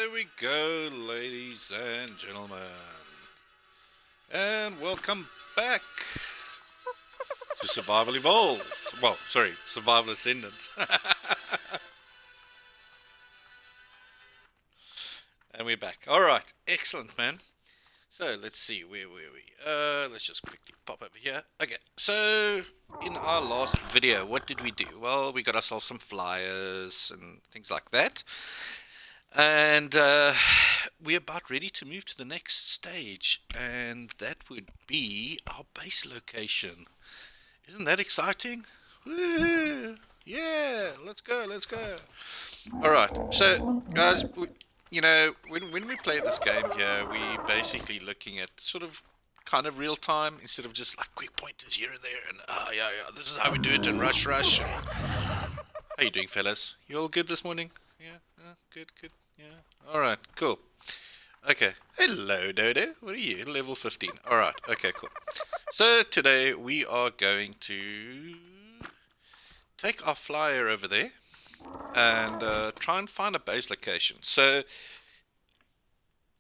there we go, ladies and gentlemen. And welcome back to Survival Evolved. Well, sorry, Survival Ascendant. And we're back. Alright, excellent, man. So, let's see, where were we? Let's just quickly pop over here. Okay, so, in our last video, what did we do? Well, we got ourselves some flyers and things like that. And we're about ready to move to the next stage, and that would be our base location. Isn't that exciting? Woo! Yeah, let's go, let's go. Alright, so guys, when we play this game here, we're basically looking at sort of kind of real time instead of just like quick pointers here and there, and yeah, this is how we do it, and rush. How you doing, fellas? You all good this morning? Yeah, good. Yeah. Alright, cool. Okay. Hello, Dodo. What are you? Level 15. Alright, okay, cool. So, today we are going to take our flyer over there and try and find a base location. So,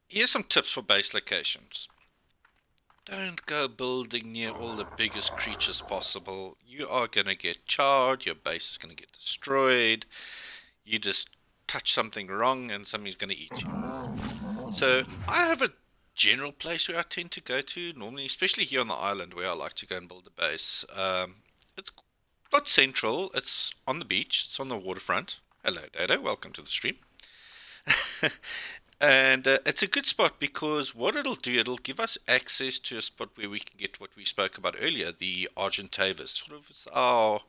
here's some tips for base locations. Don't go building near all the biggest creatures possible. You are going to get charred, your base is going to get destroyed. You just touch something wrong and something's going to eat you. So I have a general place where I tend to go to normally, especially here on the island where I like to go and build a base. It's not central, it's on the beach, it's on the waterfront. Hello Dodo, welcome to the stream. And it's a good spot because what it'll do, it'll give us access to a spot where we can get what we spoke about earlier, the Argentavis, sort of our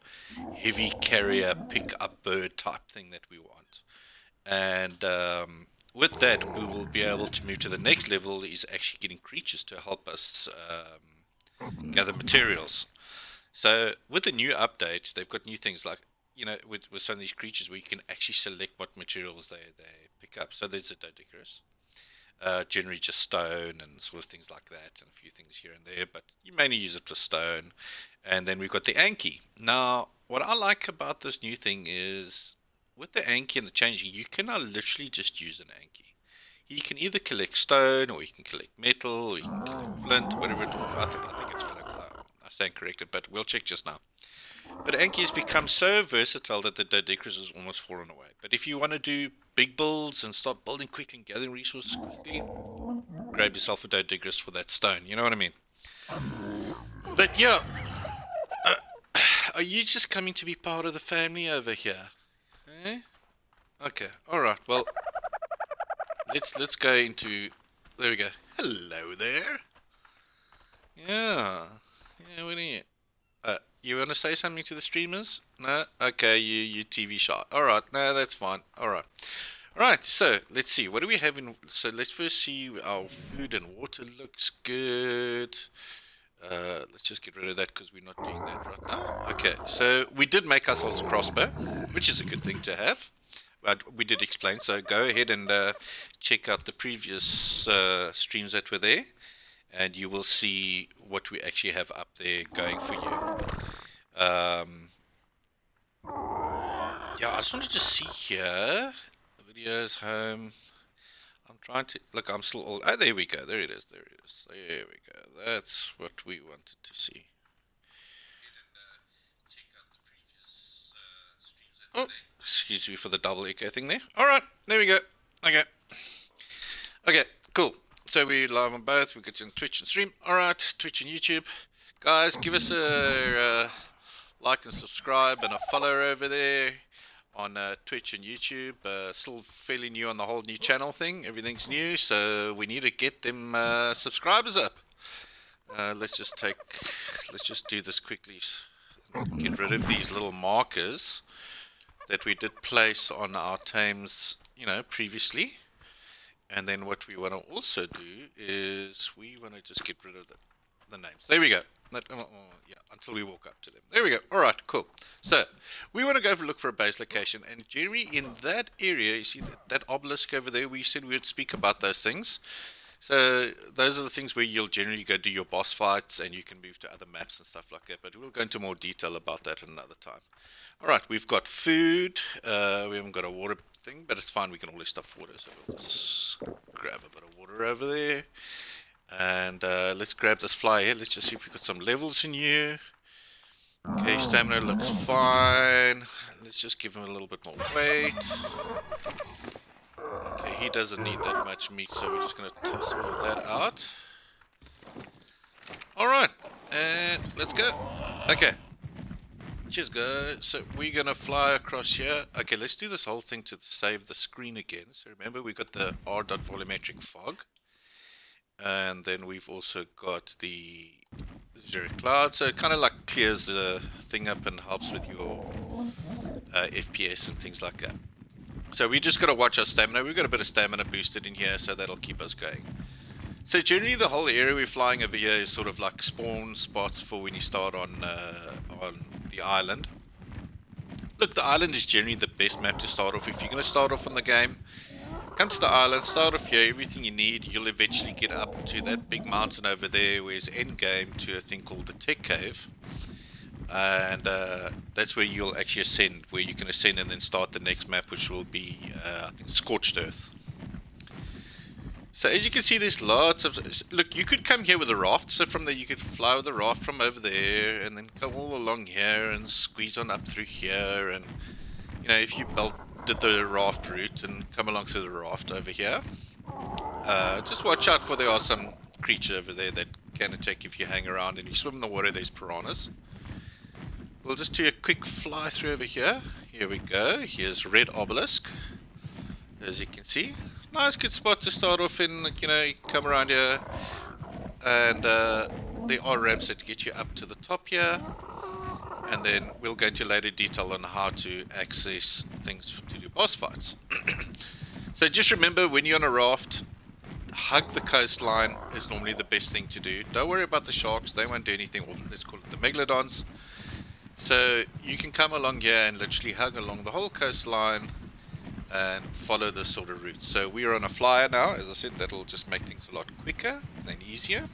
heavy carrier pick-up bird type thing that we want. And with that, we will be able to move to the next level, is actually getting creatures to help us gather materials. So with the new update, they've got new things like, with some of these creatures where you can actually select what materials they pick up. So there's a Doedicurus, generally just stone and sort of things like that, and a few things here and there, but you mainly use it for stone. And then we've got the Anki. Now, what I like about this new thing is, with the Anki and the changing, you can now literally just use an Anki. You can either collect stone, or you can collect metal, or you can collect flint, whatever it is. I think it's flint. I stand corrected, but we'll check just now. But Anki has become so versatile that the Doedicurus has almost fallen away. But if you want to do big builds and start building quickly and gathering resources quickly, grab yourself a Doedicurus for that stone. You know what I mean? But yeah, are you just coming to be part of the family over here? Eh? Okay, alright, well, let's go into, there we go. Hello there. Yeah, what are you? You want to say something to the streamers? No? Okay, you TV shy. Alright, no, that's fine. Alright. Alright, so, let's see, what do we have in, so let's first see, our food and water looks good. Let's just get rid of that because we're not doing that right now. Okay, so we did make ourselves a crossbow, which is a good thing to have. But we did explain, so go ahead and check out the previous streams that were there, and you will see what we actually have up there going for you. Yeah, I just wanted to see here. The videos, home. I'm trying to look. I'm still old. Oh, there we go. There it is. There we go. That's what we wanted to see. Oh, excuse me for the double echo thing there. All right, there we go. Okay, cool. So we're live on both. We got you on Twitch and stream. All right, Twitch and YouTube. Guys, give us a like and subscribe and a follow over there on Twitch and YouTube. Still fairly new on the whole new channel thing. Everything's new, so we need to get them subscribers up. Let's just do this quickly. Get rid of these little markers that we did place on our tames, previously. And then what we want to also do is we want to just get rid of the names. There we go. Yeah, until we walk up to them. There we go. All right, cool. So we want to go look for a base location, and generally in that area, you see that obelisk over there. We said we would speak about those things. So those are the things where you'll generally go do your boss fights, and you can move to other maps and stuff like that. But we'll go into more detail about that another time. All right, we've got food. We haven't got a water thing, but it's fine. We can always stuff water. So we'll just grab a bit of water over there, and let's grab this fly here. Let's just see if we've got some levels in here. Okay, stamina looks fine. Let's just give him a little bit more weight. Okay, he doesn't need that much meat, so we're just going to toss all of that out. Alright, and let's go. Okay. Cheers, guys. So we're going to fly across here. Okay, let's do this whole thing to save the screen again. So remember, we've got the r.volumetric fog. And then we've also got the zero cloud. So it kind of like clears the thing up and helps with your FPS and things like that. So we just got to watch our stamina. We've got a bit of stamina boosted in here, so that'll keep us going. So generally the whole area we're flying over here is sort of like spawn spots for when you start on the island. Look, the island is generally the best map to start off. If you're going to start off on the game, come to the island, start off here, everything you need. You'll eventually get up to that big mountain over there, where it's end game to a thing called the Tech Cave. And that's where you'll actually ascend, where you can ascend and then start the next map, which will be I think Scorched Earth. So as you can see, there's lots of... Look, you could come here with a raft, so from there you could fly with a raft from over there, and then go all along here and squeeze on up through here, and you know, if you did the raft route and come along through the raft over here, just watch out for there are some creatures over there that can attack if you hang around and you swim in the water. There's piranhas. We'll just do a quick fly through over here. Here we go. Here's Red Obelisk. As you can see. Nice good spot to start off in. You know, you can come around here. And there are ramps that get you up to the top here. And then we'll go into later detail on how to access things to do boss fights. So just remember, when you're on a raft, hug the coastline is normally the best thing to do. Don't worry about the sharks. They won't do anything. Or let's call it the megalodons. So you can come along here and literally hug along the whole coastline and follow this sort of route. So we are on a flyer now. As I said, that'll just make things a lot quicker and easier.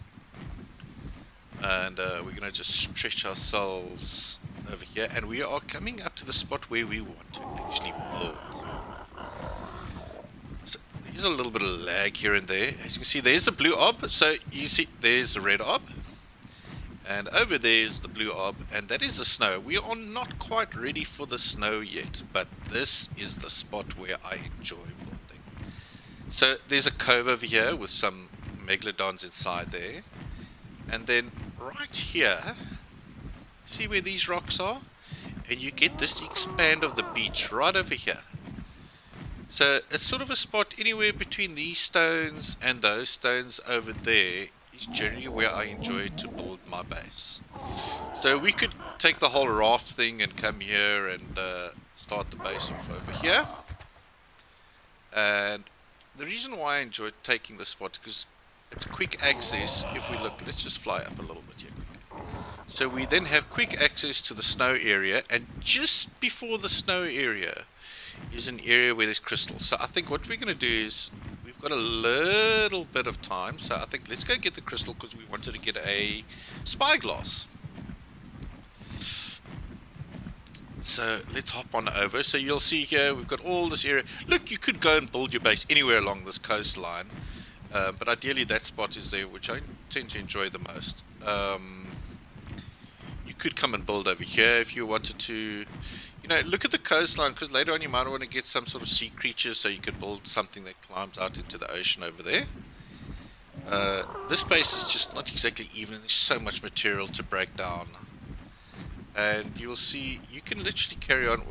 And we're going to just stretch ourselves over here. And we are coming up to the spot where we want to actually build. So there's a little bit of lag here and there. As you can see, there's the blue orb. So you see, there's the red orb. And over there is the blue orb, and that is the snow. We are not quite ready for the snow yet, but this is the spot where I enjoy building. So there's a cove over here with some megalodons inside there. And then right here, see where these rocks are? And you get this expand of the beach right over here. So it's sort of a spot anywhere between these stones and those stones over there. Is generally where I enjoy to build my base. So we could take the whole raft thing and come here and start the base off over here. And the reason why I enjoy taking this spot, because it's quick access. If we look, let's just fly up a little bit here. So we then have quick access to the snow area, and just before the snow area is an area where there's crystals. So I think what we're going to do is, we've got a little bit of time, so I think let's go get the crystal, because we wanted to get a spyglass. So let's hop on over. So you'll see here we've got all this area. Look, you could go and build your base anywhere along this coastline, but ideally that spot is there, which I tend to enjoy the most. You could come and build over here if you wanted to. You know, look at the coastline, because later on you might want to get some sort of sea creatures, so you could build something that climbs out into the ocean over there. This base is just not exactly even. There's so much material to break down. And you'll see, you can literally carry on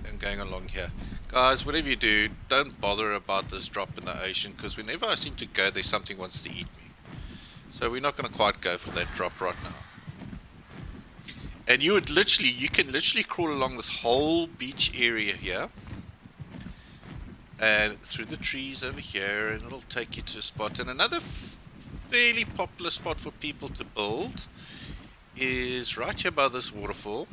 and going along here. Guys, whatever you do, don't bother about this drop in the ocean, because whenever I seem to go, there's something wants to eat me. So we're not going to quite go for that drop right now. And you can literally crawl along this whole beach area here, and through the trees over here, and it'll take you to a spot. And another fairly popular spot for people to build is right here by this waterfall.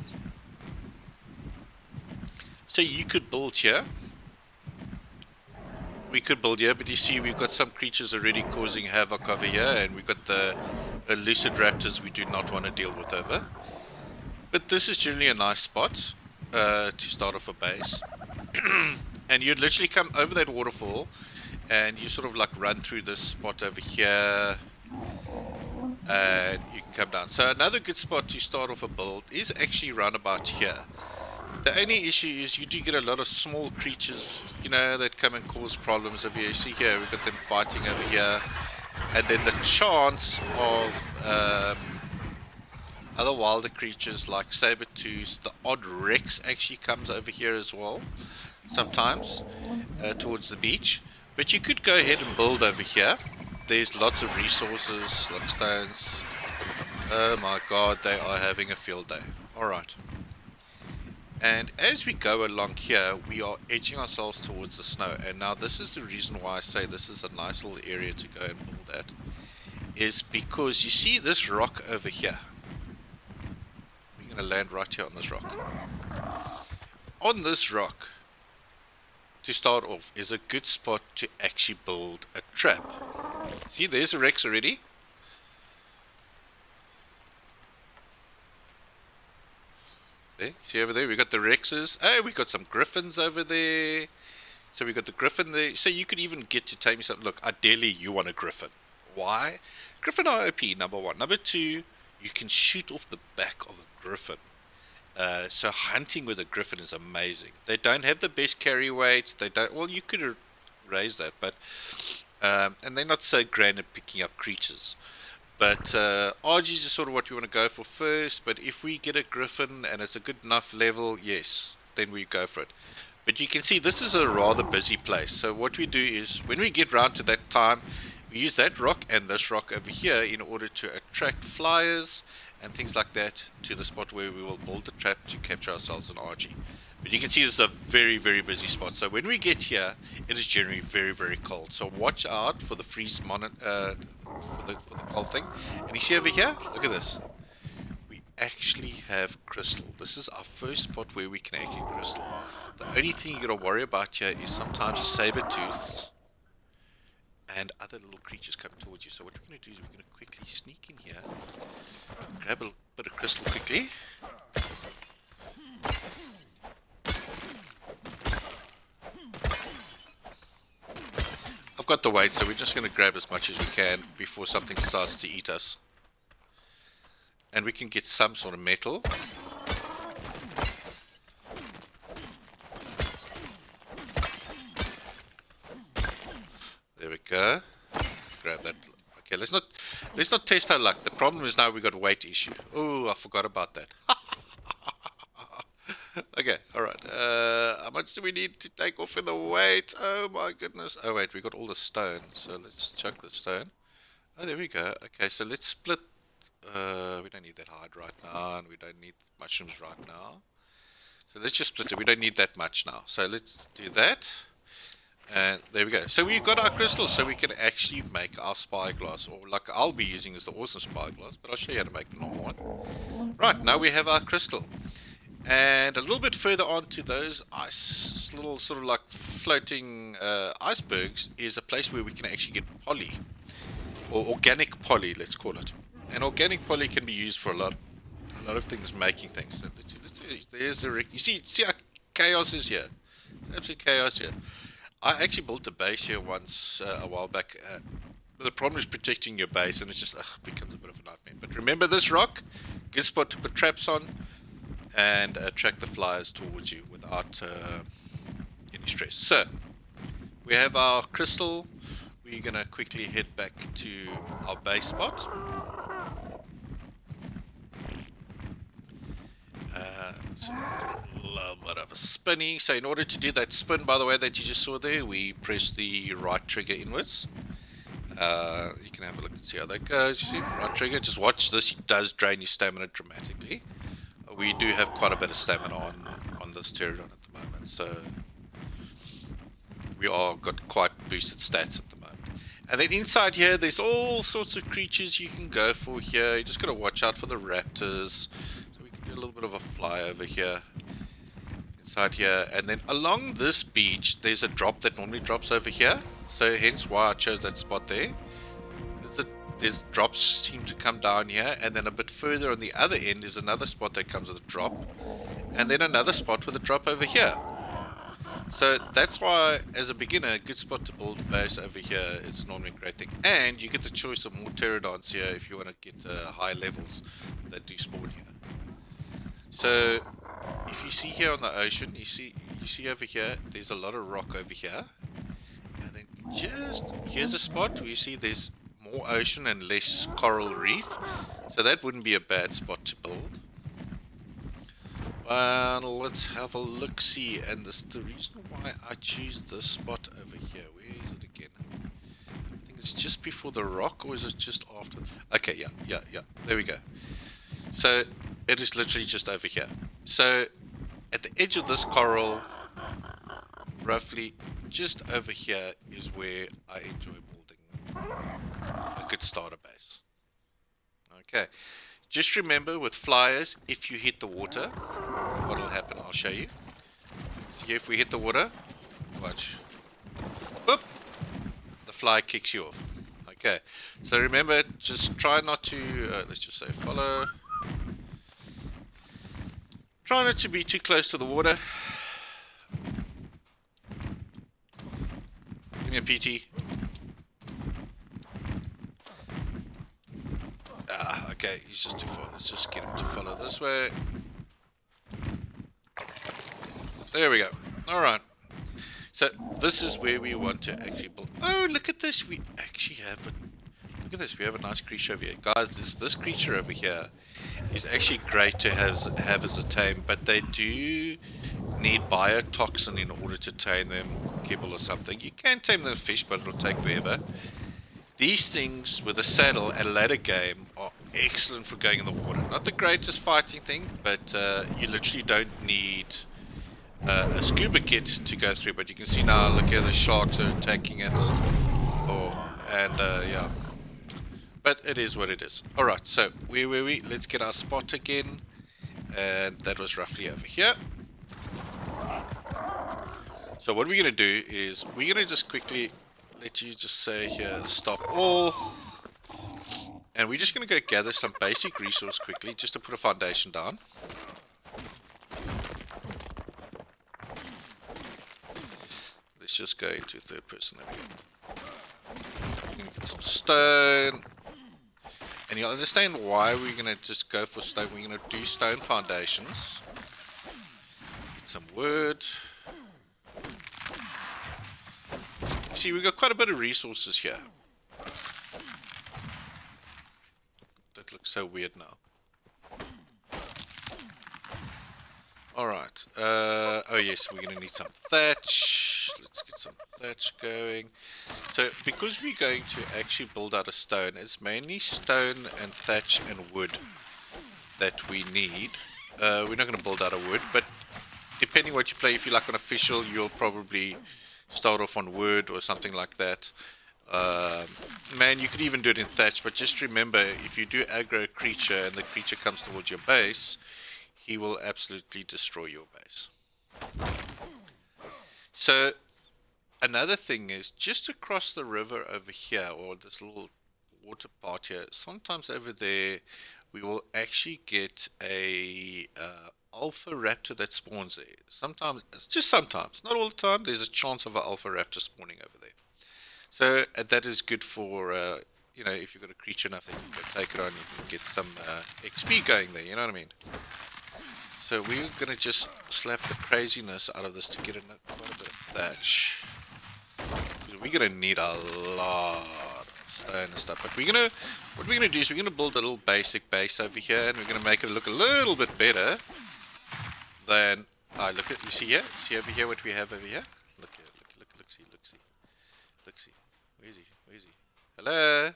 So you could build here, we could build here, but you see we've got some creatures already causing havoc over here, and we've got the lucid raptors we do not want to deal with over. But this is generally a nice spot to start off a base. And you'd literally come over that waterfall, and you sort of like run through this spot over here, and you can come down. So another good spot to start off a build is actually round about here. The only issue is you do get a lot of small creatures, you know, that come and cause problems over here. You see here, we've got them fighting over here. And then the chance of other wilder creatures like saber-tooths, the odd Rex actually comes over here as well, sometimes, towards the beach. But you could go ahead and build over here. There's lots of resources, like stones. Oh my god, they are having a field day. Alright. And as we go along here, we are edging ourselves towards the snow. And now this is the reason why I say this is a nice little area to go and build at. Is because you see this rock over here. We're going to land right here on this rock. On this rock, to start off, is a good spot to actually build a trap. See, there's a Rex already. See over there, we got the Rexes. Oh, we got some Griffins over there. So we got the Griffin there. So you could even get to tame yourself. Look, ideally you want a Griffin. Why? Griffin are OP, number one. Number two, you can shoot off the back of a Griffin. So hunting with a Griffin is amazing. They don't have the best carry weight. They don't. Well, you could raise that, but and they're not so grand at picking up creatures. But RGs is sort of what we want to go for first. But if we get a Griffin and it's a good enough level, yes, then we go for it. But you can see this is a rather busy place. So what we do is when we get round to that time, we use that rock and this rock over here in order to attract flyers and things like that to the spot where we will build the trap to capture ourselves an RG. But you can see this is a very, very busy spot. So when we get here, it is generally very, very cold. So watch out for the freeze for the cold thing. And you see over here, look at this. We actually have crystal. This is our first spot where we can actually crystal. The only thing you got to worry about here is sometimes saber-tooths and other little creatures coming towards you. So what we're going to do is we're going to quickly sneak in here, grab a bit of crystal quickly. I've got the weight, so we're just going to grab as much as we can before something starts to eat us. And we can get some sort of metal. There we go. Grab that. Okay, let's not test our luck. The problem is now we got a weight issue. Oh, I forgot about that. Okay, alright. How much do we need to take off in the weight? Oh my goodness. Oh wait, we got all the stone. So let's chuck the stone. Oh, there we go. Okay, so let's split. We don't need that hide right now, and we don't need mushrooms right now. So let's just split it. We don't need that much now. So let's do that. And there we go. So we've got our crystals, so we can actually make our spyglass, or like I'll be using is the awesome spyglass, but I'll show you how to make the normal one. Right, now we have our crystal. And a little bit further on to those little sort of like floating icebergs is a place where we can actually get poly, or organic poly, let's call it. And organic poly can be used for a lot of things, making things. So let's see. There's a you see how chaos is here. It's absolute chaos here. I actually built a base here once a while back. The problem is protecting your base, and it just becomes a bit of a nightmare. But remember this rock, good spot to put traps on and attract the flyers towards you without any stress. So we have our crystal. We're gonna quickly head back to our base spot. So a little bit of a spinning. So in order to do that spin, by the way, that you just saw there, we press the right trigger inwards. You can have a look and see how that goes. You see, right trigger. Just watch this. It does drain your stamina dramatically. We do have quite a bit of stamina on this pterodon at the moment, so we are got quite boosted stats at the moment. And then inside here, there's all sorts of creatures you can go for here. You just got to watch out for the raptors. So we can do a little bit of a fly over here. You can inside here, and then along this beach there's a drop that normally drops over here, so hence why I chose that spot there. There's drops seem to come down here, and then a bit further on the other end is another spot that comes with a drop, and then another spot with a drop over here. So that's why, as a beginner, a good spot to build a base over here is normally a great thing. And you get the choice of more pterodons here if you want to get high levels that do spawn here. So if you see here on the ocean, you see over here, there's a lot of rock over here. And then just here's a spot where you see there's more ocean and less coral reef. So that wouldn't be a bad spot to build. Let's have a look-see, and the reason why I choose this spot over here, where is it again? I think it's just before the rock, or is it just after? Okay, yeah, there we go. So it is literally just over here. So at the edge of this coral, roughly just over here, is where I enjoy building a good starter base. Okay. Just remember with flyers, if you hit the water, what will happen, I'll show you. See, if we hit the water, watch. Boop! The fly kicks you off. Okay, so remember, just try not to, let's just say follow. Try not to be too close to the water. Give me a PT. Okay, he's just too far. Let's just get him to follow this way. There we go. Alright. So, this is where we want to actually build. Oh, look at this. We actually have a... Look at this. We have a nice creature over here. Guys, this creature over here is actually great to have as a tame, but they do need biotoxin in order to tame them, kibble or something. You can tame them fish, but it'll take forever. These things with a saddle at a later game are excellent for going in the water. Not the greatest fighting thing, but you literally don't need a scuba kit to go through. But you can see now, look here, the sharks are attacking it. Yeah. But it is what it is. Alright, so where were we? Let's get our spot again. And that was roughly over here. So what we're going to do is, we're going to just quickly... let you just say here, stop all, and we're just going to go gather some basic resource quickly just to put a foundation down. Let's just go into third person. There we go. We're going to get some stone, and you'll understand why we're going to just go for stone. We're going to do stone foundations. Get some wood. See, we've got quite a bit of resources here. That looks so weird now. Alright. Oh yes, we're going to need some thatch. Let's get some thatch going. So, because we're going to actually build out of stone, it's mainly stone and thatch and wood that we need. We're not going to build out of wood, but depending what you play, if you like on official, you'll probably... start off on wood or something like that. Man, you could even do it in thatch, but just remember, if you do aggro a creature and the creature comes towards your base, he will absolutely destroy your base. So, another thing is, just across the river over here, or this little water part here, sometimes over there, we will actually get a... alpha raptor that spawns there. Sometimes, it's just sometimes, not all the time, there's a chance of an alpha raptor spawning over there. So that is good for, you know, if you've got a creature enough that you can take it on, you can get some XP going there, you know what I mean? So we're going to just slap the craziness out of this to get quite a bit of thatch. We're going to need a lot of stone and stuff. But what we're going to do is we're going to build a little basic base over here, and we're going to make it look a little bit better. Then look at, you see here, see over here what we have over here. Look here, look, see. Where is he? Hello.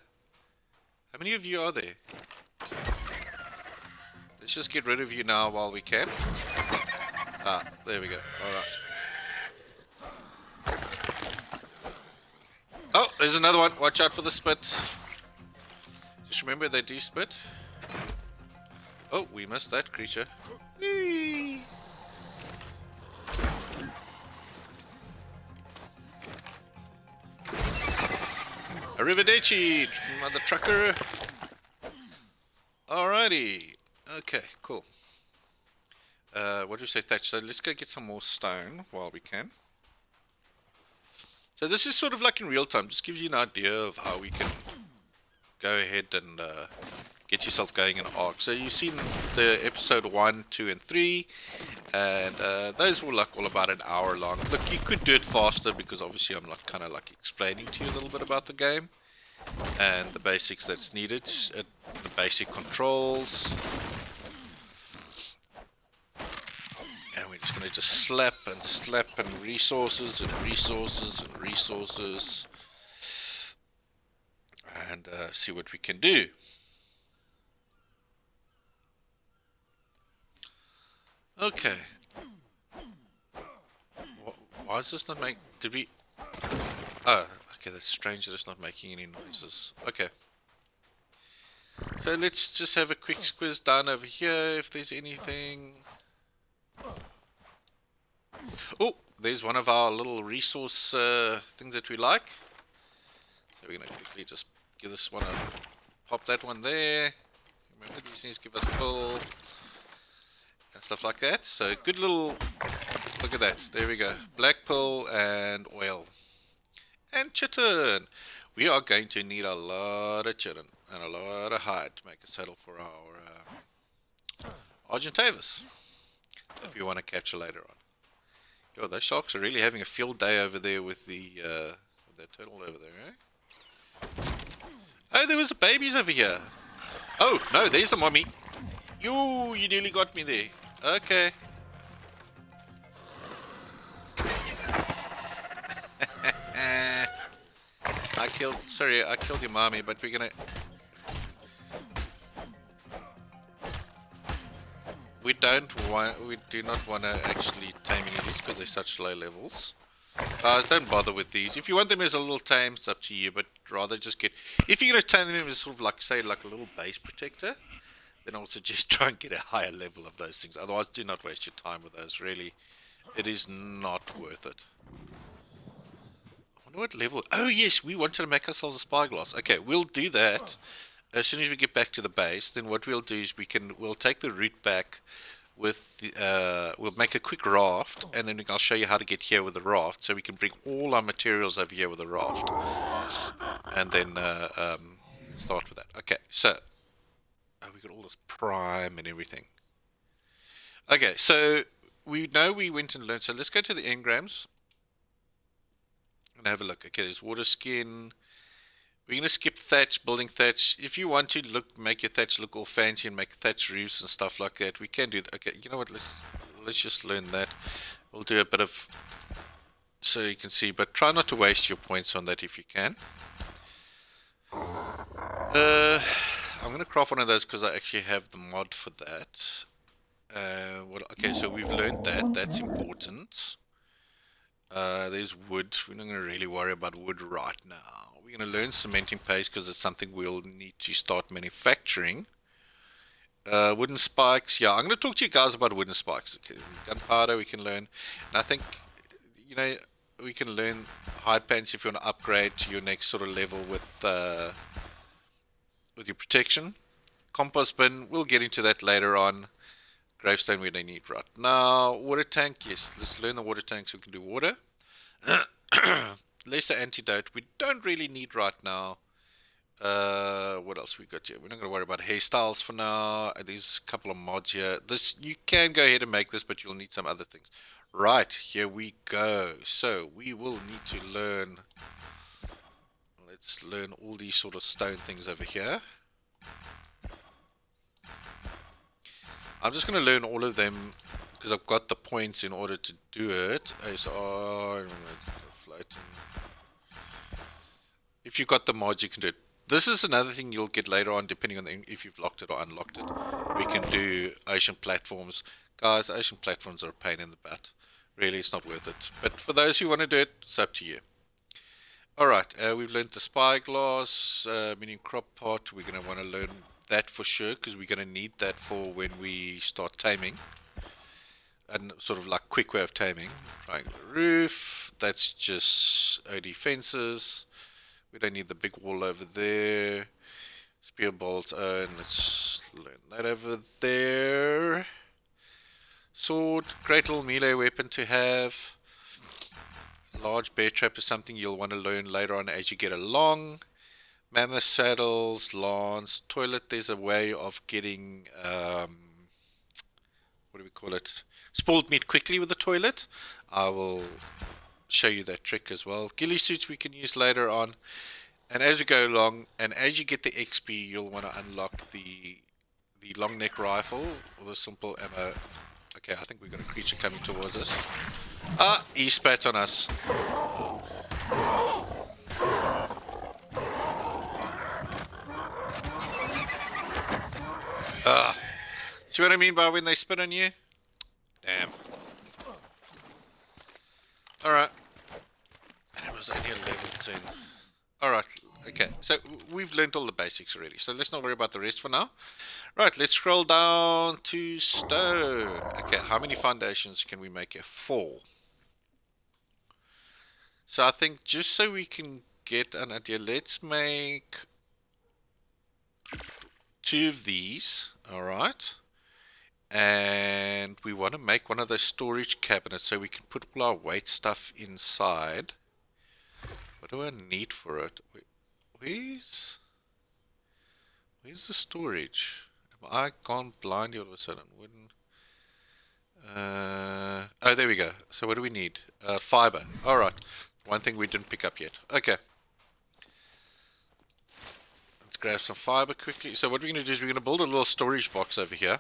How many of you are there? Let's just get rid of you now while we can. There we go. All right. Oh, there's another one. Watch out for the spit. Just remember they do spit. Oh, we missed that creature. Whee! Arrivederci, mother trucker. Alrighty. Okay, cool. What do we say, Thatch? So let's go get some more stone while we can. So this is sort of like in real time. Just gives you an idea of how we can go ahead and get yourself going in Ark. So you've seen the episode 1, 2, and 3, and those were like all about an hour long. Look, you could do it faster because obviously I'm like kind of like explaining to you a little bit about the game and the basics that's needed, the basic controls. And we're just going to just slap and resources and resources and resources and see what we can do. Okay. Why is this not make? Did we? Oh, okay. That's strange that it's not making any noises. Okay. So let's just have a quick squiz down over here if there's anything. Oh, there's one of our little resource things that we like. So we're gonna quickly just give this one a pop that one there. Remember, these things give us pull and stuff like that. So good little, look at that. There we go. Black pull and oil and chitin. We are going to need a lot of chitin and a lot of hide to make a saddle for our Argentavis if you want to catch her later on. Oh, those sharks are really having a field day over there with that turtle over there, eh? Oh, there was babies over here. Oh, no, there's the mommy. You nearly got me there. Okay. I killed your mommy, but we're gonna... We do not want to actually tame any of these because they're such low levels. Guys, don't bother with these. If you want them as a little tame, it's up to you, but rather just get... If you're going to tame them as sort of like, say, like a little base protector, then I'll suggest try and get a higher level of those things. Otherwise, do not waste your time with those, really. It is not worth it. I wonder what level... Oh, yes, we wanted to make ourselves a spyglass. Okay, we'll do that. As soon as we get back to the base, then what we'll do is we'll take the route back with the, we'll make a quick raft, and then I'll show you how to get here with the raft, so we can bring all our materials over here with the raft, and then start with that. Okay, so we got all this prime and everything. Okay, so we know we went and learned. So let's go to the engrams and have a look. Okay, there's water skin. We're going to skip thatch, building thatch. If you want to make your thatch look all fancy and make thatch roofs and stuff like that, we can do that. Okay, you know what, let's just learn that. We'll do a bit of, so you can see, but try not to waste your points on that if you can. I'm going to craft one of those because I actually have the mod for that. Okay, so we've learned that. That's important. There's wood. We're not going to really worry about wood right now. We're going to learn cementing paste because it's something we'll need to start manufacturing. Wooden spikes. Yeah, I'm going to talk to you guys about wooden spikes. Okay, gunpowder we can learn. And I think, you know, we can learn hide pants if you want to upgrade to your next sort of level with your protection. Compost bin, we'll get into that later on. Gravestone we don't need right now. Water tank, yes, let's learn the water tank so we can do water. Lesser antidote, we don't really need right now. What else we got here? We're not going to worry about hairstyles for now. There's a couple of mods here. This, you can go ahead and make this, but you'll need some other things. Right, here we go. So we will need to learn. Let's learn all these sort of stone things over here. I'm just going to learn all of them because I've got the points in order to do it. ASR, floating. If you've got the mods, you can do it. This is another thing you'll get later on, depending on if you've locked it or unlocked it. We can do ocean platforms. Guys, ocean platforms are a pain in the butt. Really, it's not worth it. But for those who want to do it, it's up to you. Alright, we've learned the spyglass, meaning crop pot. We're going to want to learn that for sure, because we're going to need that for when we start taming. And sort of like quick way of taming. Triangular roof, that's just OD fences. We don't need the big wall over there. Spear bolt, and let's learn that over there. Sword, great little melee weapon to have. Large bear trap is something you'll want to learn later on as you get along. Mammoth saddles, lance, toilet. There's a way of getting, what do we call it? Spoiled meat quickly with the toilet. I will show you that trick as well. Ghillie suits we can use later on. And as you go along, and as you get the XP, you'll want to unlock the long neck rifle or the simple ammo. Okay, I think we've got a creature coming towards us. Ah, he spat on us. Ah, see what I mean by when they spit on you? Damn. Alright. And it was only 11:10. Alright, okay. So we've learned all the basics already. So let's not worry about the rest for now. Right, let's scroll down to stone. Okay, how many foundations can we make here? 4. So I think just so we can get an idea, let's make 2 of these. Alright. And we want to make one of those storage cabinets so we can put all our weight stuff inside. What do I need for it? Where's the storage? Am I gone blind all of a sudden? Oh, there we go. So what do we need? Fiber. Alright. One thing we didn't pick up yet. Okay. Let's grab some fiber quickly. So what we're going to do is we're going to build a little storage box over here,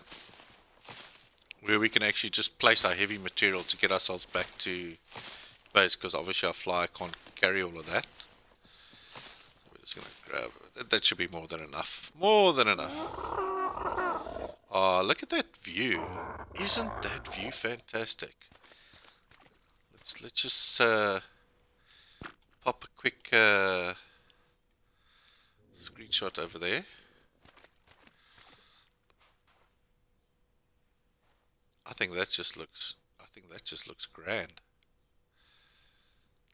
where we can actually just place our heavy material to get ourselves back to base, because obviously our flyer can't carry all of that. So we're just going to grab it. That should be more than enough. More than enough. Oh, look at that view. Isn't that view fantastic? Let's just pop a quick screenshot over there. I think that just looks grand.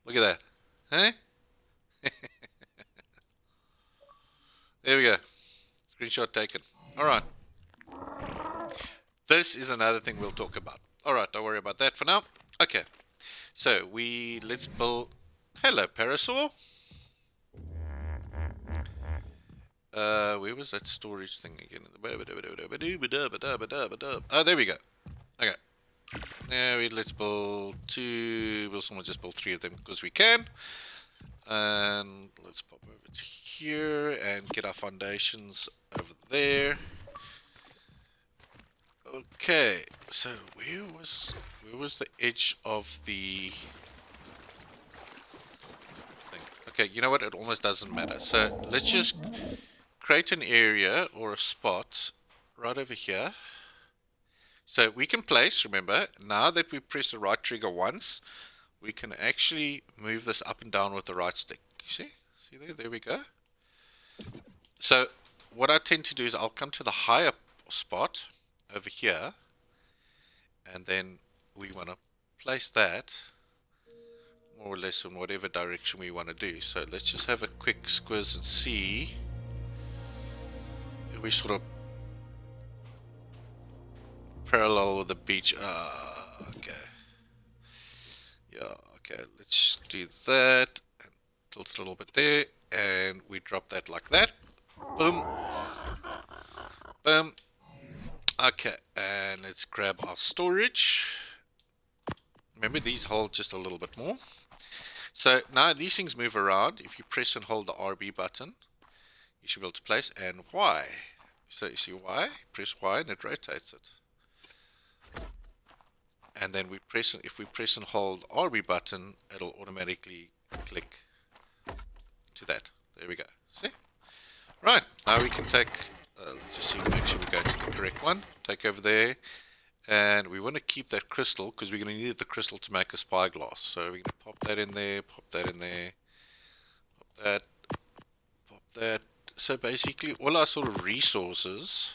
Look at that. Huh? There we go. Screenshot taken. Alright. This is another thing we'll talk about. Alright, don't worry about that for now. Okay. So let's build. Hello, Parasaur. Where was that storage thing again? Oh, there we go. Okay. Now let's build 2. We'll someone just build 3 of them because we can. And let's pop over to here and get our foundations over there. Okay. So where was the edge of the thing? Okay, you know what? It almost doesn't matter. So let's just create an area or a spot right over here. So we can place, remember, now that we press the right trigger once, we can actually move this up and down with the right stick. You see? See there? There we go. So what I tend to do is I'll come to the higher spot over here, and then we want to place that more or less in whatever direction we want to do. So let's just have a quick squiz and see. We sort of parallel with the beach. Okay. Yeah, okay. Let's do that. And tilt it a little bit there. And we drop that like that. Boom. Boom. Okay. And let's grab our storage. Remember, these hold just a little bit more. So now these things move around. If you press and hold the RB button, you should be able to place. And Y. So you see Y, press Y and it rotates it. And then if we press and hold RB button, it'll automatically click to that. There we go. See? Right, now we can take, let's just see, make sure we go to the correct one. Take over there. And we want to keep that crystal because we're going to need the crystal to make a spyglass. So we're going to pop that in there, pop that in there, pop that, pop that. So basically all our sort of resources,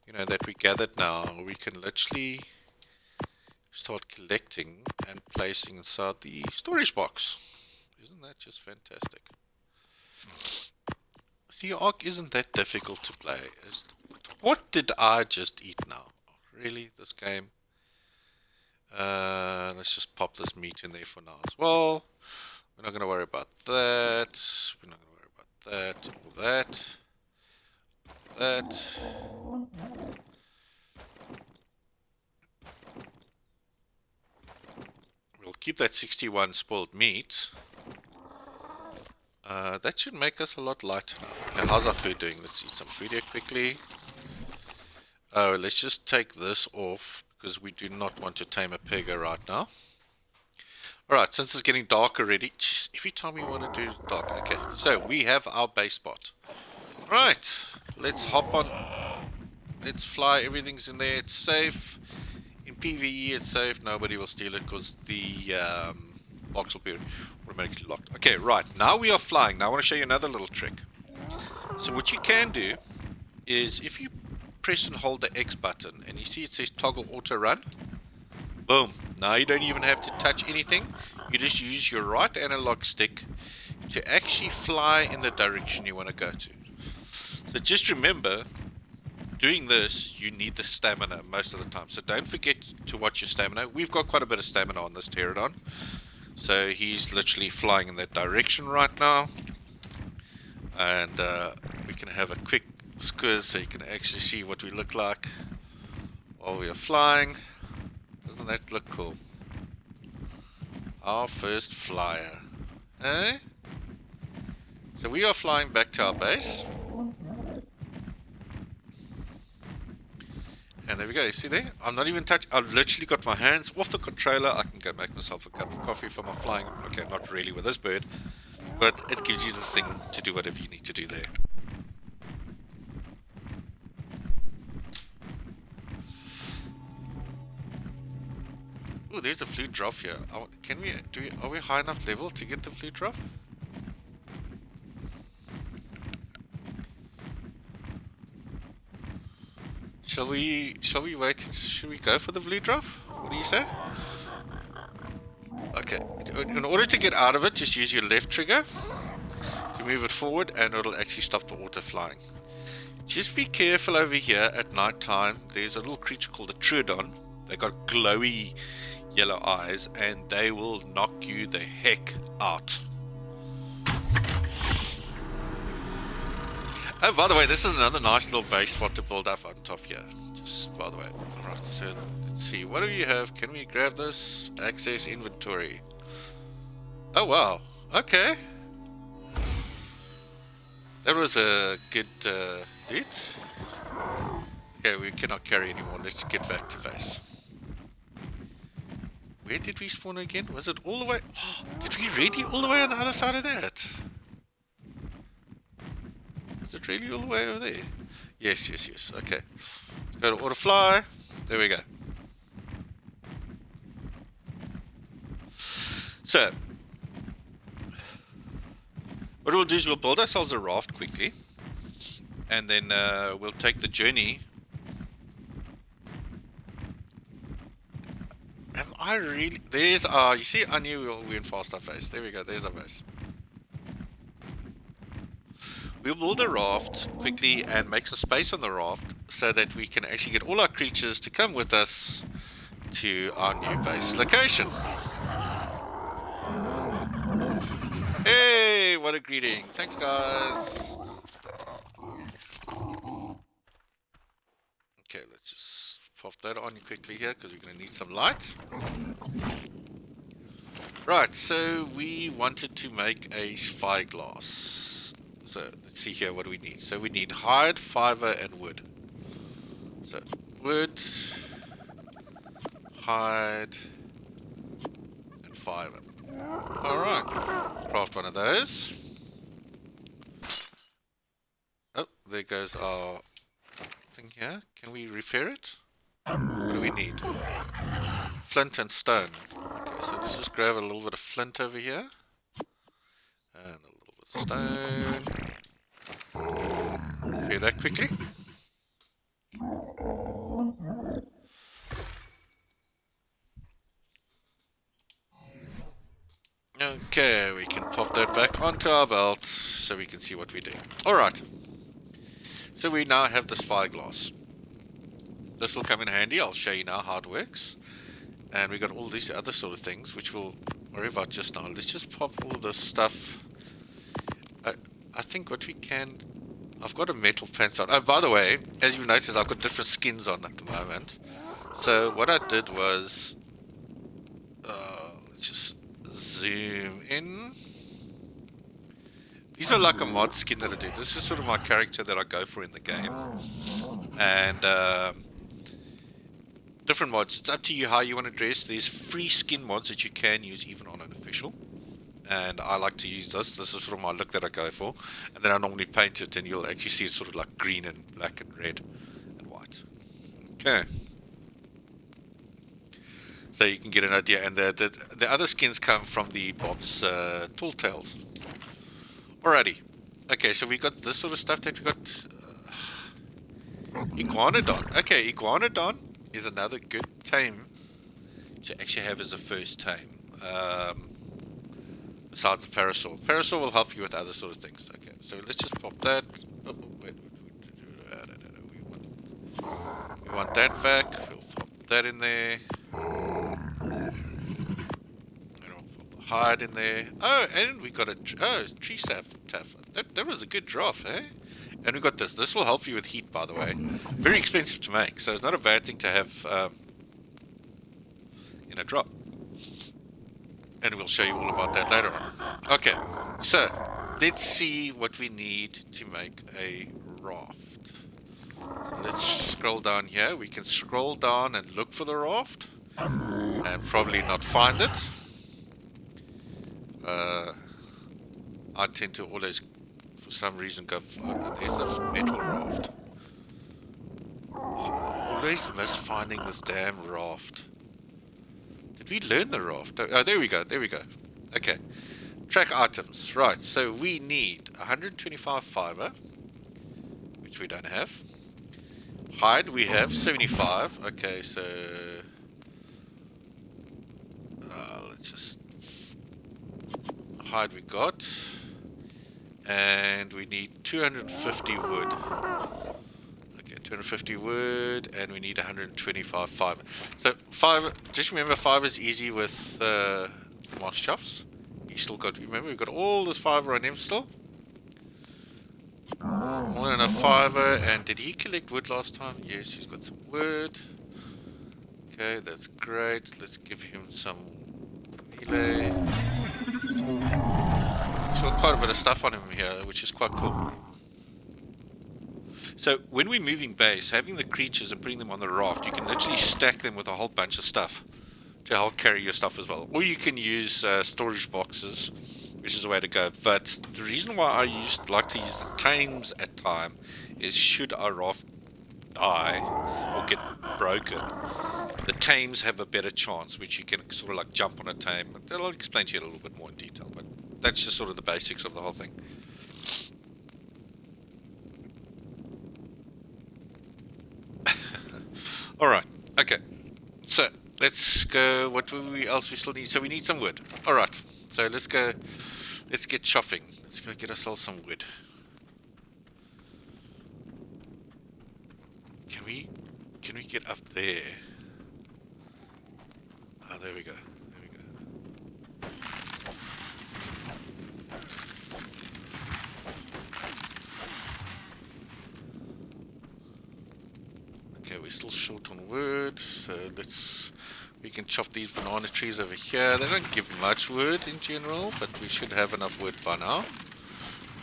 you know, that we gathered now, we can literally start collecting and placing inside the storage box. Isn't that just fantastic? See, Ark isn't that difficult to play. What did I just eat now? Really, this game? Let's just pop this meat in there for now as well. We're not going to worry about that. We're not going to worry about that. Or that. That. We'll keep that 61 spoiled meat. That should make us a lot lighter now. Okay, how's our food doing? Let's eat some food here quickly. Oh, let's just take this off because we do not want to tame a pigger right now. Alright, since it's getting dark already, jeez, every time we want to do dark. Okay, so we have our base spot. Right, let's hop on. Let's fly, everything's in there, it's safe. In PvE it's safe, nobody will steal it because the box will be automatically locked. Okay, right, now we are flying. Now I want to show you another little trick. So what you can do is if you press and hold the X button and you see it says toggle auto run, boom, now you don't even have to touch anything. You just use your right analog stick to actually fly in the direction you want to go to. So just remember, doing this you need the stamina most of the time, so don't forget to watch your stamina. We've got quite a bit of stamina on this pterodon, so he's literally flying in that direction right now, and we can have a quick squiz so you can actually see what we look like while we are flying. Doesn't that look cool? Our first flyer, eh? So we are flying back to our base, and there we go. You see there? I'm not even touching. I've literally got my hands off the controller. I can go make myself a cup of coffee for my flying. Okay, not really with this bird, but it gives you the thing to do whatever you need to do there. Oh, there's a flute drop here. Can we are we high enough level to get the flute drop? Shall we wait? Should we go for the flute drop? What do you say? Okay. In order to get out of it, just use your left trigger to move it forward, and it'll actually stop the auto flying. Just be careful over here at night time. There's a little creature called a Troodon. They got glowy yellow eyes, and they will knock you the heck out. Oh, by the way, this is another nice little base spot to build up on top here. Just by the way. Alright, so let's see. What do we have? Can we grab this? Access inventory. Oh, wow. Okay. That was a good hit. Okay, we cannot carry anymore. Let's get back to base. Where did we spawn again? Was it all the way? Oh, did we really all the way on the other side of that? Was it really all the way over there? Yes, yes, yes. Okay. Let's go to auto fly. There we go. So, what we'll do is we'll build ourselves a raft quickly, and then we'll take the journey. Am I really? There's our. You see, I knew we were in faster phase. There we go. There's our base. We'll build a raft quickly and make some space on the raft so that we can actually get all our creatures to come with us to our new base location. Hey, what a greeting. Thanks, guys. Okay, let's just pop that on quickly here because we're going to need some light. Right, so we wanted to make a spyglass. So let's see here, what do we need? So we need hide, fiber, and wood. So wood, hide, and fiber. Alright, craft one of those. Oh, there goes our thing here. Can we repair it? What do we need? Flint and stone. Okay, so let's just grab a little bit of flint over here. And a little bit of stone. Repair that quickly. Okay, we can pop that back onto our belt. just so we can see what we're doing. Alright. So we now have the spyglass. This will come in handy. I'll show you now how it works. And we got all these other sort of things, which we'll worry about just now. Let's just pop all this stuff. I think what we can... I've got a metal pants on. Oh, by the way, as you notice, I've got different skins on at the moment. So what I did was... let's just zoom in. These are like a mod skin that I do. This is sort of my character that I go for in the game. And different mods. It's up to you how you want to dress. There's free skin mods that you can use even on an official. And I like to use this. This is sort of my look that I go for. And then I normally paint it and you'll actually see it's sort of like green and black and red and white. Okay. So you can get an idea. And the other skins come from the Bob's Tall Tales. Alrighty. Okay, so we got this sort of stuff that we got. Iguanodon. Okay, Iguanodon is another good tame to actually have as a first tame. Besides the Parasol. Parasol will help you with other sort of things. Okay, so let's just pop that. Oh, wait. We want that back. We'll pop that in there. Hide in there. Oh, and we got a tree sap. That was a good draft, eh? And we got this. This will help you with heat, by the way. Very expensive to make, so it's not a bad thing to have in a drop. And we'll show you all about that later on. Okay, so let's see what we need to make a raft. So let's scroll down here. We can scroll down and look for the raft, and probably not find it. I tend to always, for some reason, go for there's a metal raft. I always miss finding this damn raft. Did we learn the raft? Oh, there we go, there we go. Okay. Track items. Right, so we need 125 fiber, which we don't have. Hide, we have 75. Okay, so... let's just... Hide we got, and we need 250 wood. Okay, 250 wood, and we need 125 fiber. So fiber, just remember, fiber is easy with moss chops. You still got, remember, we've got all this fiber on him still. More than enough fiber. And did he collect wood last time? Yes, he's got some wood. Okay, that's great. Let's give him some melee. He's got quite a bit of stuff on him here, which is quite cool. So when we're moving base, having the creatures and putting them on the raft, you can literally stack them with a whole bunch of stuff to help carry your stuff as well. Or you can use storage boxes, which is the way to go. But the reason why I like to use tames at time is should our raft die or get broken, the tames have a better chance, which you can sort of like jump on a tame. I'll explain to you a little bit more in detail, but that's just sort of the basics of the whole thing. Alright, okay. So, let's go. What else we still need? So we need some wood. Alright, so let's go. Let's get chopping. Let's go get ourselves some wood. Can we get up there? Oh, there we go. There we go. Okay, we're still short on wood, so we can chop these banana trees over here. They don't give much wood in general, but we should have enough wood by now.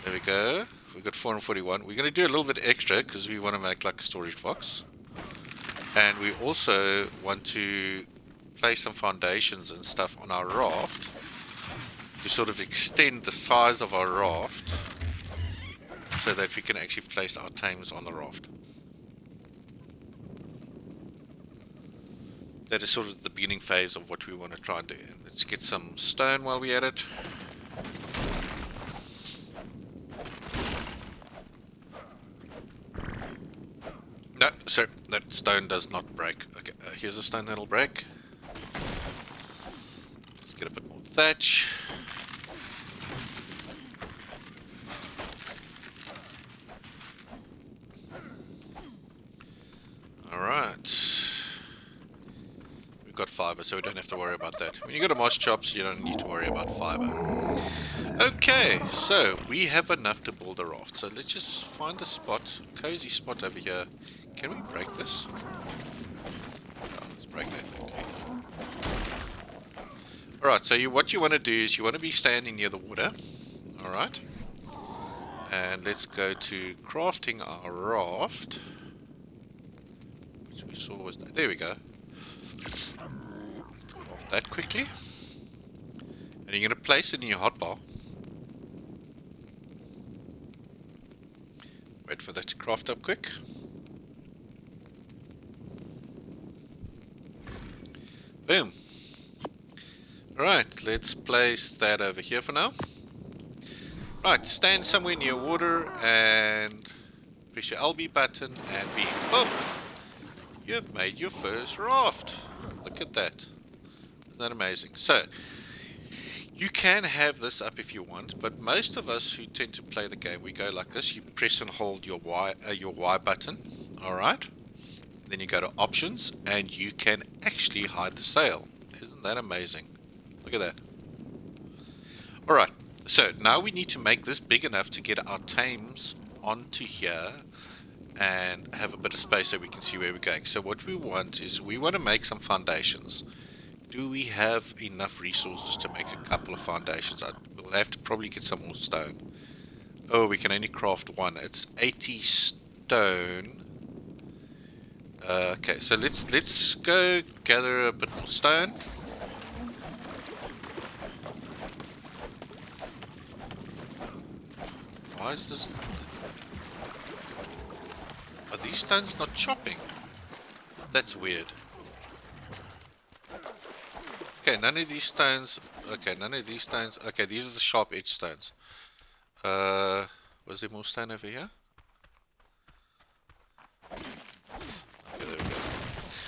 There we go. We've got 441. We're going to do a little bit extra because we want to make like a storage box. And we also want to place some foundations and stuff on our raft to sort of extend the size of our raft so that we can actually place our tames on the raft. That is sort of the beginning phase of what we want to try and do. Let's get some stone while we're at it. No, sir, that stone does not break. Okay, here's a stone that'll break. Let's get a bit more thatch. we've got fiber, so we don't have to worry about that. When you go to moss chops, you don't need to worry about fiber. Okay, so we have enough to build a raft. So let's just find a spot, cozy spot over here. Can we break this? Oh, let's break that. Okay. Alright, so what you want to do is you want to be standing near the water. Alright. And let's go to crafting our raft. Which we saw was that. There we go. Craft that quickly. And you're going to place it in your hotbar. Wait for that to craft up quick. Boom. Right, let's place that over here for now. Right, stand somewhere near water and press your LB button and beam. Boom! You have made your first raft. Look at that. Isn't that amazing? So, you can have this up if you want, but most of us who tend to play the game, we go like this. You press and hold your Y button. Alright. Then you go to options and you can actually hide the sail. Isn't that amazing? Look at that. Alright, so now we need to make this big enough to get our tames onto here and have a bit of space so we can see where we're going. So what we want is we want to make some foundations. Do we have enough resources to make a couple of foundations? We'll have to probably get some more stone. Oh, we can only craft one. It's 80 stone. Okay, so let's go gather a bit more stone. Why is this? Are these stones not chopping? That's weird. Okay, none of these stones. Okay, none of these stones. Okay, these are the sharp edge stones. Was there more stone over here? Okay, there we go.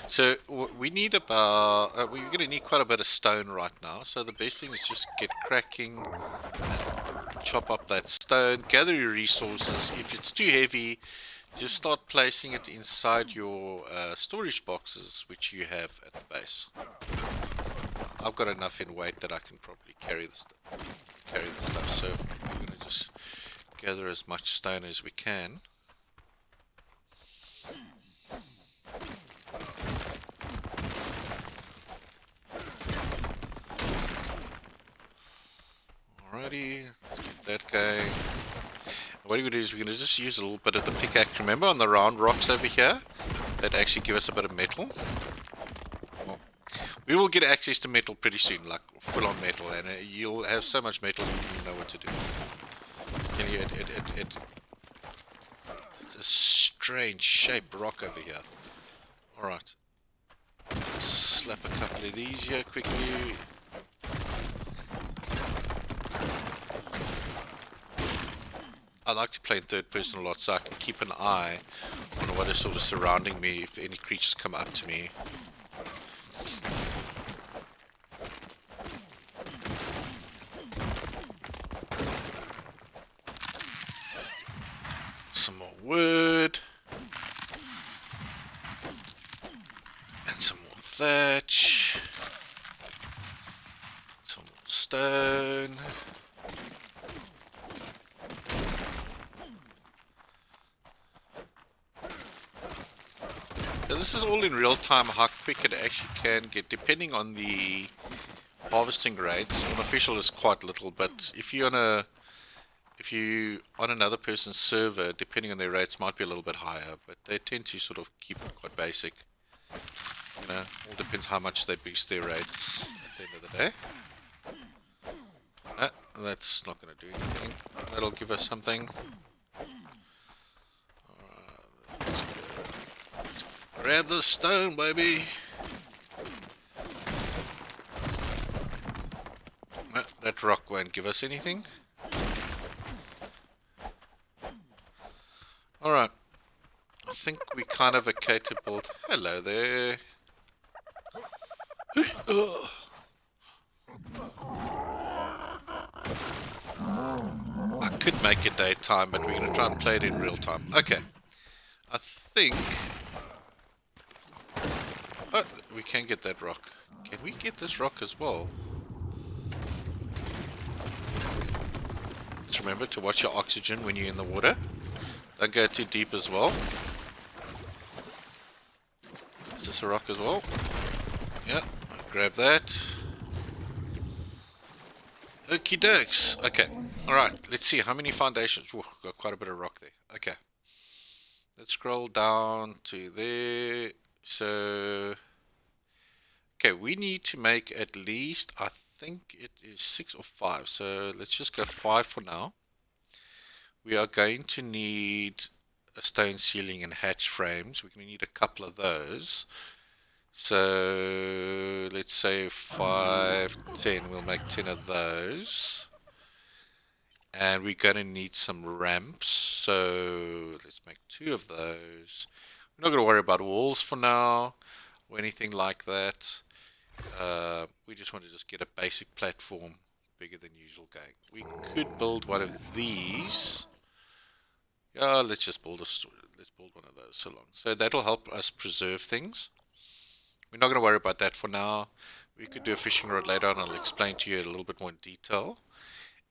So we need about. We're going to need quite a bit of stone right now. So the best thing is just get cracking, and chop up that stone, gather your resources. If it's too heavy, just start placing it inside your storage boxes, which you have at the base. I've got enough in weight that I can probably carry the stuff. So we're going to just gather as much stone as we can. Alrighty, let's get that going. What we're going to do is we're going to just use a little bit of the pickaxe. Remember on the round rocks over here? That actually give us a bit of metal. Well, we will get access to metal pretty soon, like full on metal, and you'll have so much metal you won't know what to do. It's a strange shaped rock over here. Alright. Slap a couple of these here quickly. I like to play in third person a lot so I can keep an eye on what is sort of surrounding me if any creatures come up to me. Some more wood. And some more thatch. Some more stone. So this is all in real time, how quick it actually can get, depending on the harvesting rates. Unofficial is quite little, but if you're on another person's server, depending on their rates, might be a little bit higher. But they tend to sort of keep it quite basic. You know, all depends how much they boost their rates at the end of the day. That's not going to do anything. That'll give us something. Grab the stone, baby. That rock won't give us anything. Alright. I think we kind of okay to build. Hello there. I could make it daytime, but we're going to try and play it in real time. Okay. I think we can get that rock. Can we get this rock as well? Just remember to watch your oxygen when you're in the water. Don't go too deep as well. Is this a rock as well? Yeah, I'll grab that. Okie dokes. Okay, alright, let's see how many foundations. Whoa, got quite a bit of rock there. Okay, let's scroll down to there. So, okay, we need to make at least, I think it is 6 or 5. So let's just go 5 for now. We are going to need a stone ceiling and hatch frames. We're going to need a couple of those. So let's say 5, 10. We'll make 10 of those. And we're going to need some ramps. So let's make 2 of those. We're not going to worry about walls for now or anything like that. We just want to just get a basic platform bigger than usual going. We could build one of these. Yeah, let's just build let's build one of those so long. So that'll help us preserve things. We're not going to worry about that for now. We could do a fishing rod later on. I'll explain to you a little bit more in detail.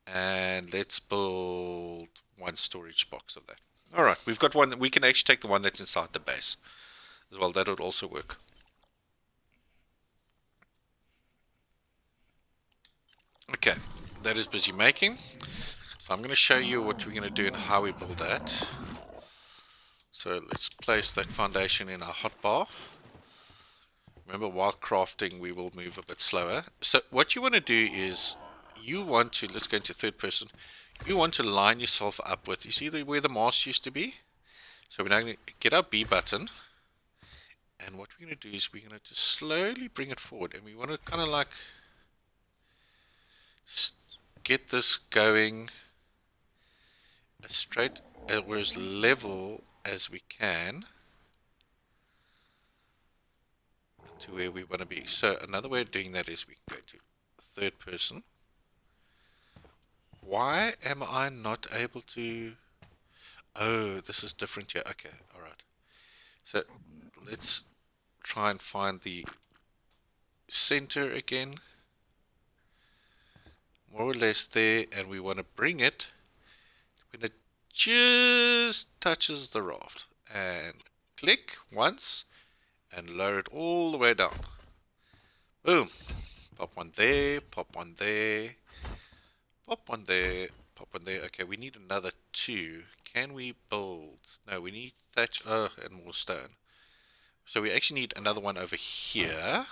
And let's build 1 storage box of that. Alright, we've got one. We can actually take the one that's inside the base as well. That would also work. Okay, that is busy making. So I'm going to show you what we're going to do and how we build that. So let's place that foundation in our hotbar. Remember, while crafting, we will move a bit slower. So what you want to do is, you want to, let's go into third person, you want to line yourself up with, you see where the mast used to be? So we're now going to get our B button, and what we're going to do is we're going to just slowly bring it forward, and we want to kind of like get this going as straight or as level as we can to where we want to be. So another way of doing that is we can go to third person. Why am I not able to... Oh, this is different here. Okay, alright. So let's try and find the center again. More or less there, and we want to bring it when it just touches the raft. And click once and lower it all the way down. Boom. Pop one there, pop one there, pop one there, pop one there. Okay, we need another 2. Can we build? No, we need thatch and more stone. So we actually need another one over here,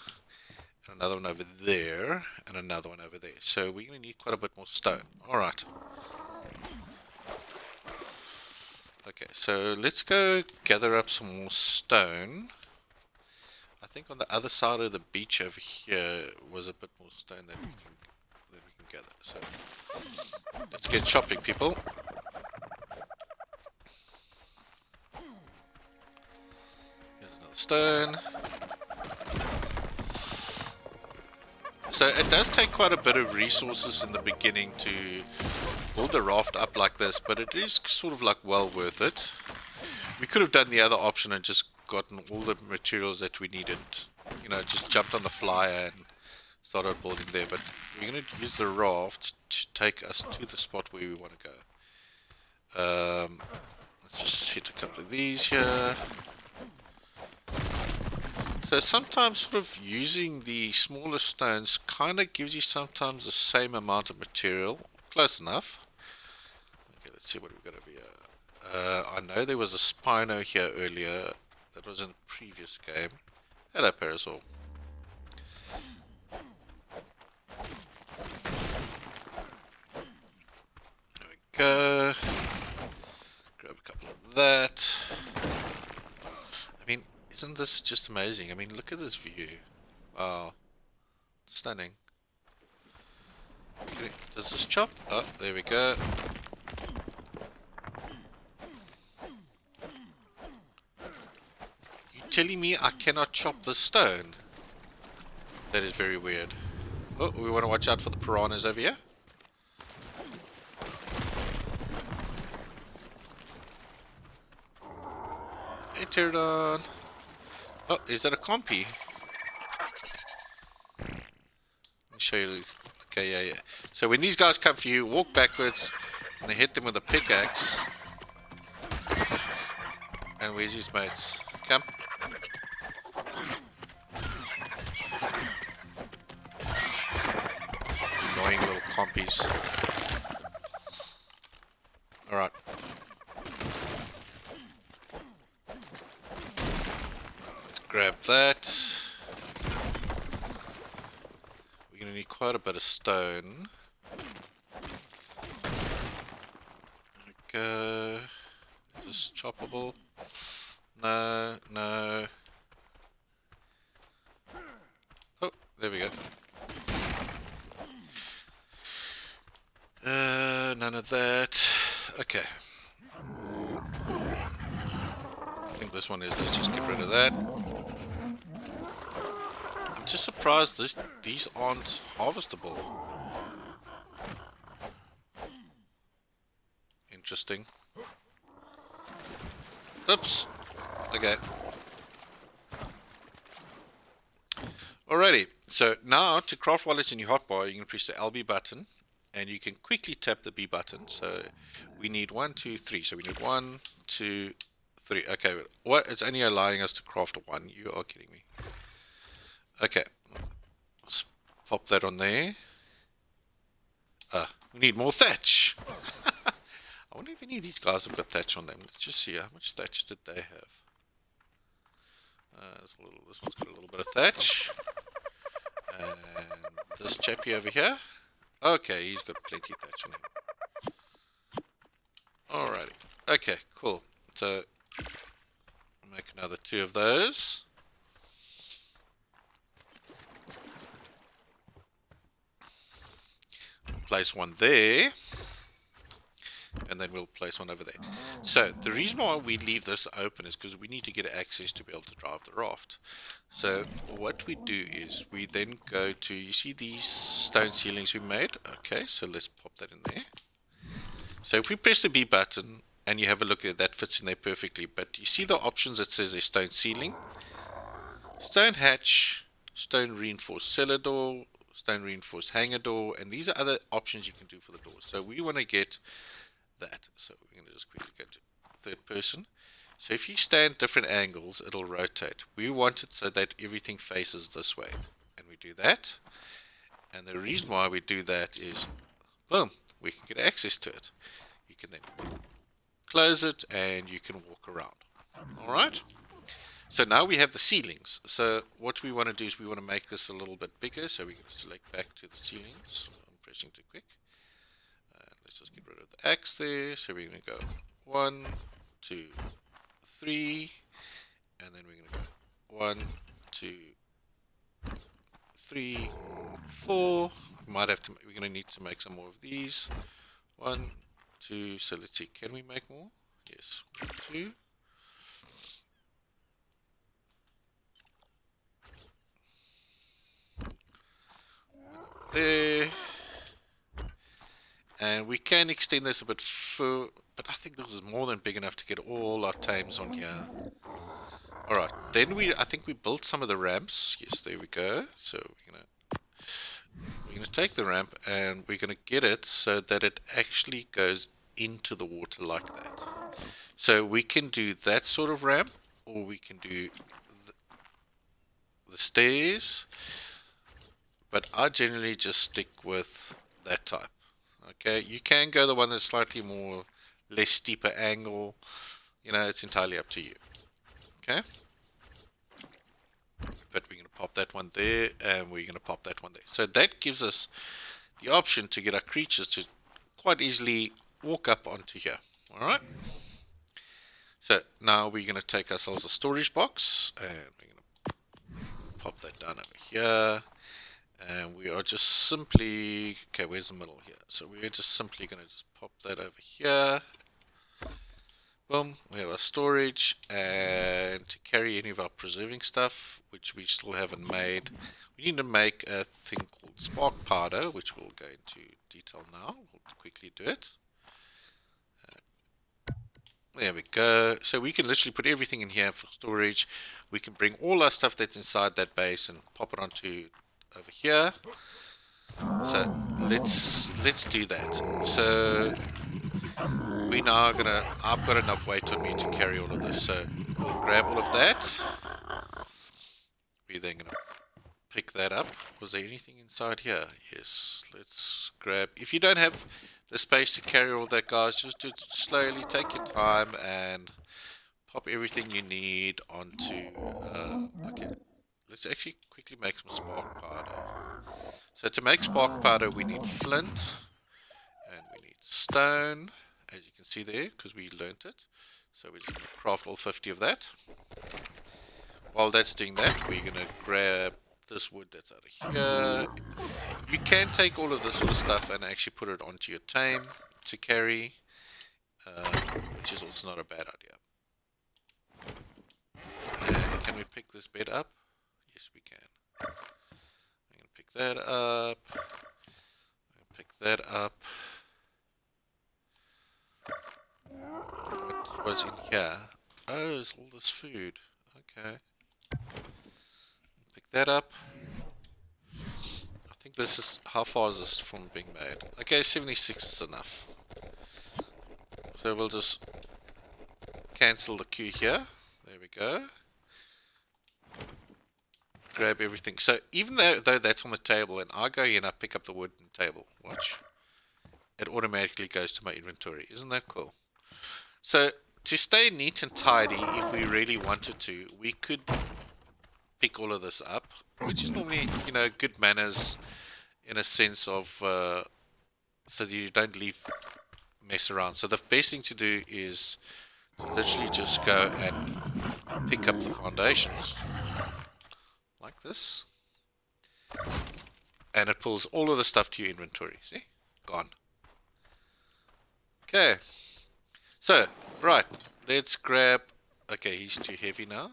and another one over there, and another one over there. So we're going to need quite a bit more stone. Alright. Okay, so let's go gather up some more stone. I think on the other side of the beach over here was a bit more stone that we can gather. So let's get chopping, people. Here's another stone. So it does take quite a bit of resources in the beginning to build a raft up like this, but it is sort of like well worth it. We could have done the other option and just gotten all the materials that we needed, you know, just jumped on the flyer and started building there, but we're going to use the raft to take us to the spot where we want to go. Let's just hit a couple of these here. So sometimes sort of using the smaller stones kind of gives you sometimes the same amount of material. Close enough. Okay, let's see what we've got over here. I know there was a Spino here earlier. That was in the previous game. Hello, Parasol. There we go. Grab a couple of that. I mean, isn't this just amazing? I mean, look at this view. Wow. Stunning. Okay, does this chop? Oh, there we go. You telling me I cannot chop the stone? That is very weird. Oh, we want to watch out for the piranhas over here. Hey, Pterodon. Oh, is that a compy? show you. Okay, yeah. So when these guys come for you, walk backwards, and they hit them with a pickaxe. And where's his mates? Come. Annoying little compies. Alright. Let's grab that. We're going to need quite a bit of stone. There we go. Is this choppable? No. Oh, there we go. None of that. Okay. I think this one is. Let's just get rid of that. I'm just surprised these aren't harvestable. Interesting. Oops. Okay. Alrighty. So now to craft while it's in your hotbar, you can press the LB button. And you can quickly tap the B button. So we need 1, 2, 3. So we need 1, 2, 3. Okay, what? It's only allowing us to craft 1. You are kidding me. Okay, let's pop that on there. We need more thatch. I wonder if any of these guys have got thatch on them. Let's just see how much thatch did they have. This one's got a little bit of thatch. And this chappy over here. Okay, he's got plenty of thatch on him. Alrighty. Okay, cool. So, make another 2 of those. Place one there. And then we'll place one over there. So, the reason why we leave this open is because we need to get access to be able to drive the raft. So what we do is we then go to, you see these stone ceilings we made? Okay, so let's pop that in there. So if we press the B button and you have a look at that, fits in there perfectly. But you see the options that says a stone ceiling, stone hatch, stone reinforced cellar door, stone reinforced hangar door, and these are other options you can do for the door. So we want to get that. So we're going to just quickly go to third person. So if you stand different angles, it'll rotate. We want it so that everything faces this way. And we do that. And the reason why we do that is, boom, we can get access to it. You can then close it and you can walk around. Alright? So now we have the ceilings. So what we want to do is we want to make this a little bit bigger. So we can select back to the ceilings. I'm pressing too quick. Let's just get rid of the X there. So we're going to go 1, 2, 3, and then we're going to go 1, 2, 3, 4. We might have to. We're going to need to make some more of these. 1, 2. So let's see. Can we make more? Yes. 1, 2. There. And we can extend this a bit further, but I think this is more than big enough to get all our tames on here. Alright, then I think we built some of the ramps. Yes, there we go. So we're gonna take the ramp and we're gonna get it so that it actually goes into the water like that. So we can do that sort of ramp, or we can do the stairs, but I generally just stick with that type. Okay, you can go the one that's slightly more, less steeper angle. You know, it's entirely up to you. Okay, but we're going to pop that one there, and we're going to pop that one there. So that gives us the option to get our creatures to quite easily walk up onto here. Alright, so now we're going to take ourselves a storage box, and we're going to pop that down over here. And we are just simply, okay, where's the middle here? So we're just simply going to just pop that over here. Boom, we have our storage, and to carry any of our preserving stuff, which we still haven't made, we need to make a thing called spark powder, which we'll go into detail now. We'll quickly do it. There we go. So we can literally put everything in here for storage. We can bring all our stuff that's inside that base and pop it onto over here. So let's do that. So we now are gonna. I've got enough weight on me to carry all of this. So we'll grab all of that. We're then gonna pick that up. Was there anything inside here? Yes. Let's grab. If you don't have the space to carry all that, guys, just do it slowly. Take your time and pop everything you need onto. Okay. Let's actually quickly make some spark powder. So to make spark powder, we need flint and we need stone, as you can see there, because we learnt it. So we're just going to craft all 50 of that. While that's doing that, we're going to grab this wood that's out of here. You can take all of this sort of stuff and actually put it onto your tame to carry, which is also not a bad idea. And can we pick this bed up? Yes, we can. I'm going to pick that up. Pick that up. What was in here? Oh, it's all this food. Okay. Pick that up. I think this is... How far is this from being made? Okay, 76 is enough. So we'll just cancel the queue here. There we go. Grab everything. So even though that's on the table and I go here and I pick up the wooden table, watch, it automatically goes to my inventory. Isn't that cool? So to stay neat and tidy, if we really wanted to, we could pick all of this up, which is normally, you know, good manners in a sense of so that you don't leave mess around. So the best thing to do is to literally just go and pick up the foundations like this, and it pulls all of the stuff to your inventory. See? Gone. Okay. So, right. Let's grab... Okay, he's too heavy now.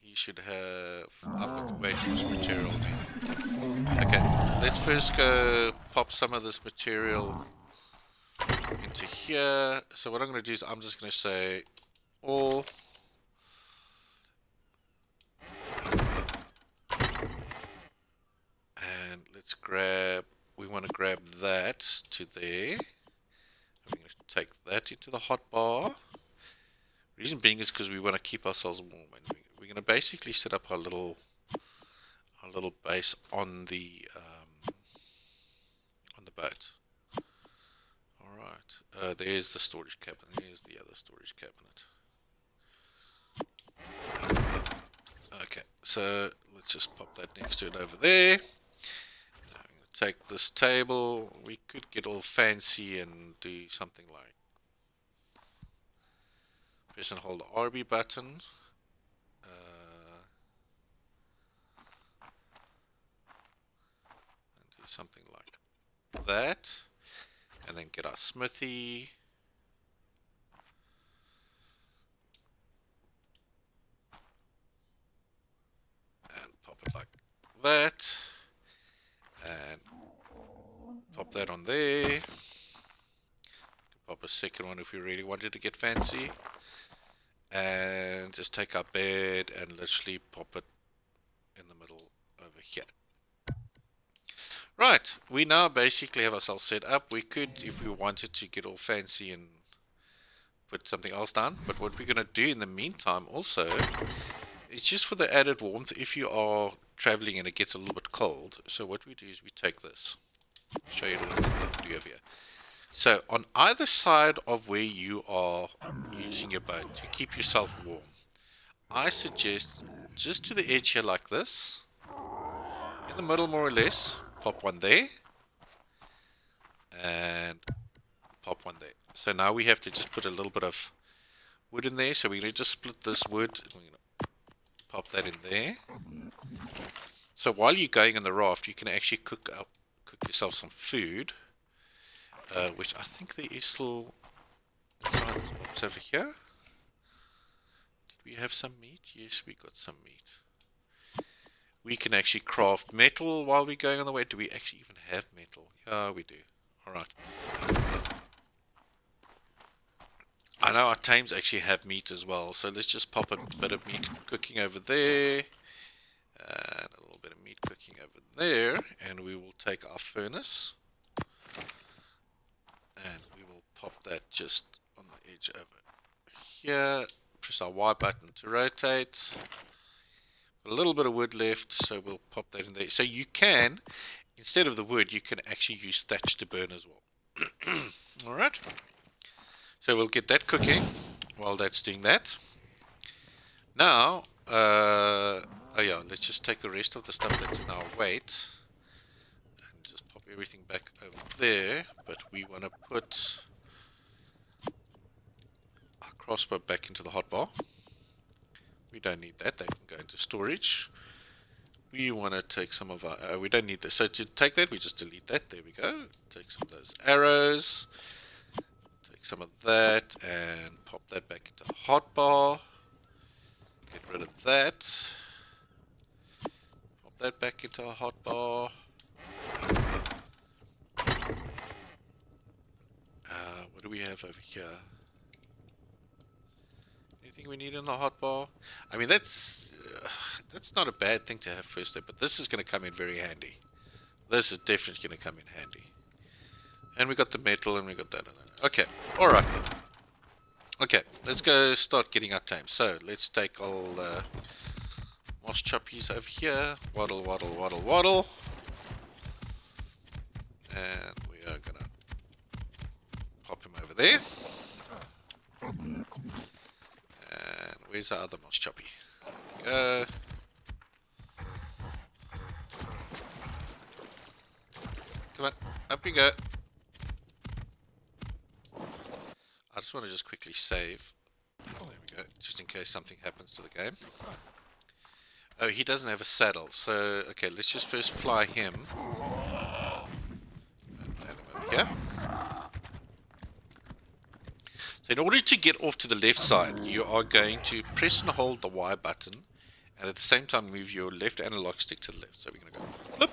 He should have... I've got way too much material there. Okay, let's first go pop some of this material into here. So what I'm going to do is I'm just going to say all... And let's grab, we want to grab that to there. I'm going to take that into the hot bar. Reason being is because we want to keep ourselves warm. And we're going to basically set up our little base on the boat. Alright, there's the storage cabinet. Here's the other storage cabinet. Okay, so let's just pop that next to it over there. Take this table. We could get all fancy and do something like press and hold the RB button. And do something like that. And then get our smithy. And pop it like that. And pop that on there. Pop a second one if we really wanted to get fancy. And just take our bed and literally pop it in the middle over here. Right, we now basically have ourselves set up. We could, if we wanted to, get all fancy and put something else down. But what we're going to do in the meantime also is just for the added warmth, if you are traveling and it gets a little bit cold. So what we do is we take this. I'll show you what we do over here. So on either side of where you are using your boat to keep yourself warm, I suggest just to the edge here like this, in the middle more or less, pop one there, and pop one there. So now we have to just put a little bit of wood in there. So we're going to just split this wood, and we're going to pop that in there. So while you're going in the raft, you can actually cook yourself some food, which I think there is still inside this box over here. Did we have some meat? Yes, we got some meat. We can actually craft metal while we're going on the way. Do we actually even have metal? Yeah, we do. Alright. I know our tames actually have meat as well, so let's just pop a bit of meat cooking over there. And a little bit of meat cooking over there, and we will take our furnace, and we will pop that just on the edge over here. Press our Y button to rotate. A little bit of wood left, so we'll pop that in there. So you can, instead of the wood, you can actually use thatch to burn as well. Alright, so we'll get that cooking while that's doing that. Now, oh yeah, let's just take the rest of the stuff that's in our weight and just pop everything back over there. But we want to put our crossbow back into the hotbar. We don't need that, that can go into storage. We want to take some of our, we don't need this, so to take that we just delete that, there we go. Take some of those arrows, take some of that and pop that back into hotbar. Get rid of that, pop that back into a hotbar. What do we have over here? Anything we need in the hotbar? I mean, that's not a bad thing to have first step, but this is going to come in very handy. This is definitely going to come in handy. And we got the metal, and we got that. Okay, all right. Okay, let's go start getting our time. So let's take all moss choppies over here. Waddle, waddle, waddle, waddle. And we are going to pop him over there. And where's our other moss choppy? Go. Come on, up we go. I just want to quickly save. There we go, just in case something happens to the game. Oh, he doesn't have a saddle, so okay, let's just first fly him. And land him over here. So in order to get off to the left side, you are going to press and hold the Y button, and at the same time move your left analog stick to the left. So we're going to go flip,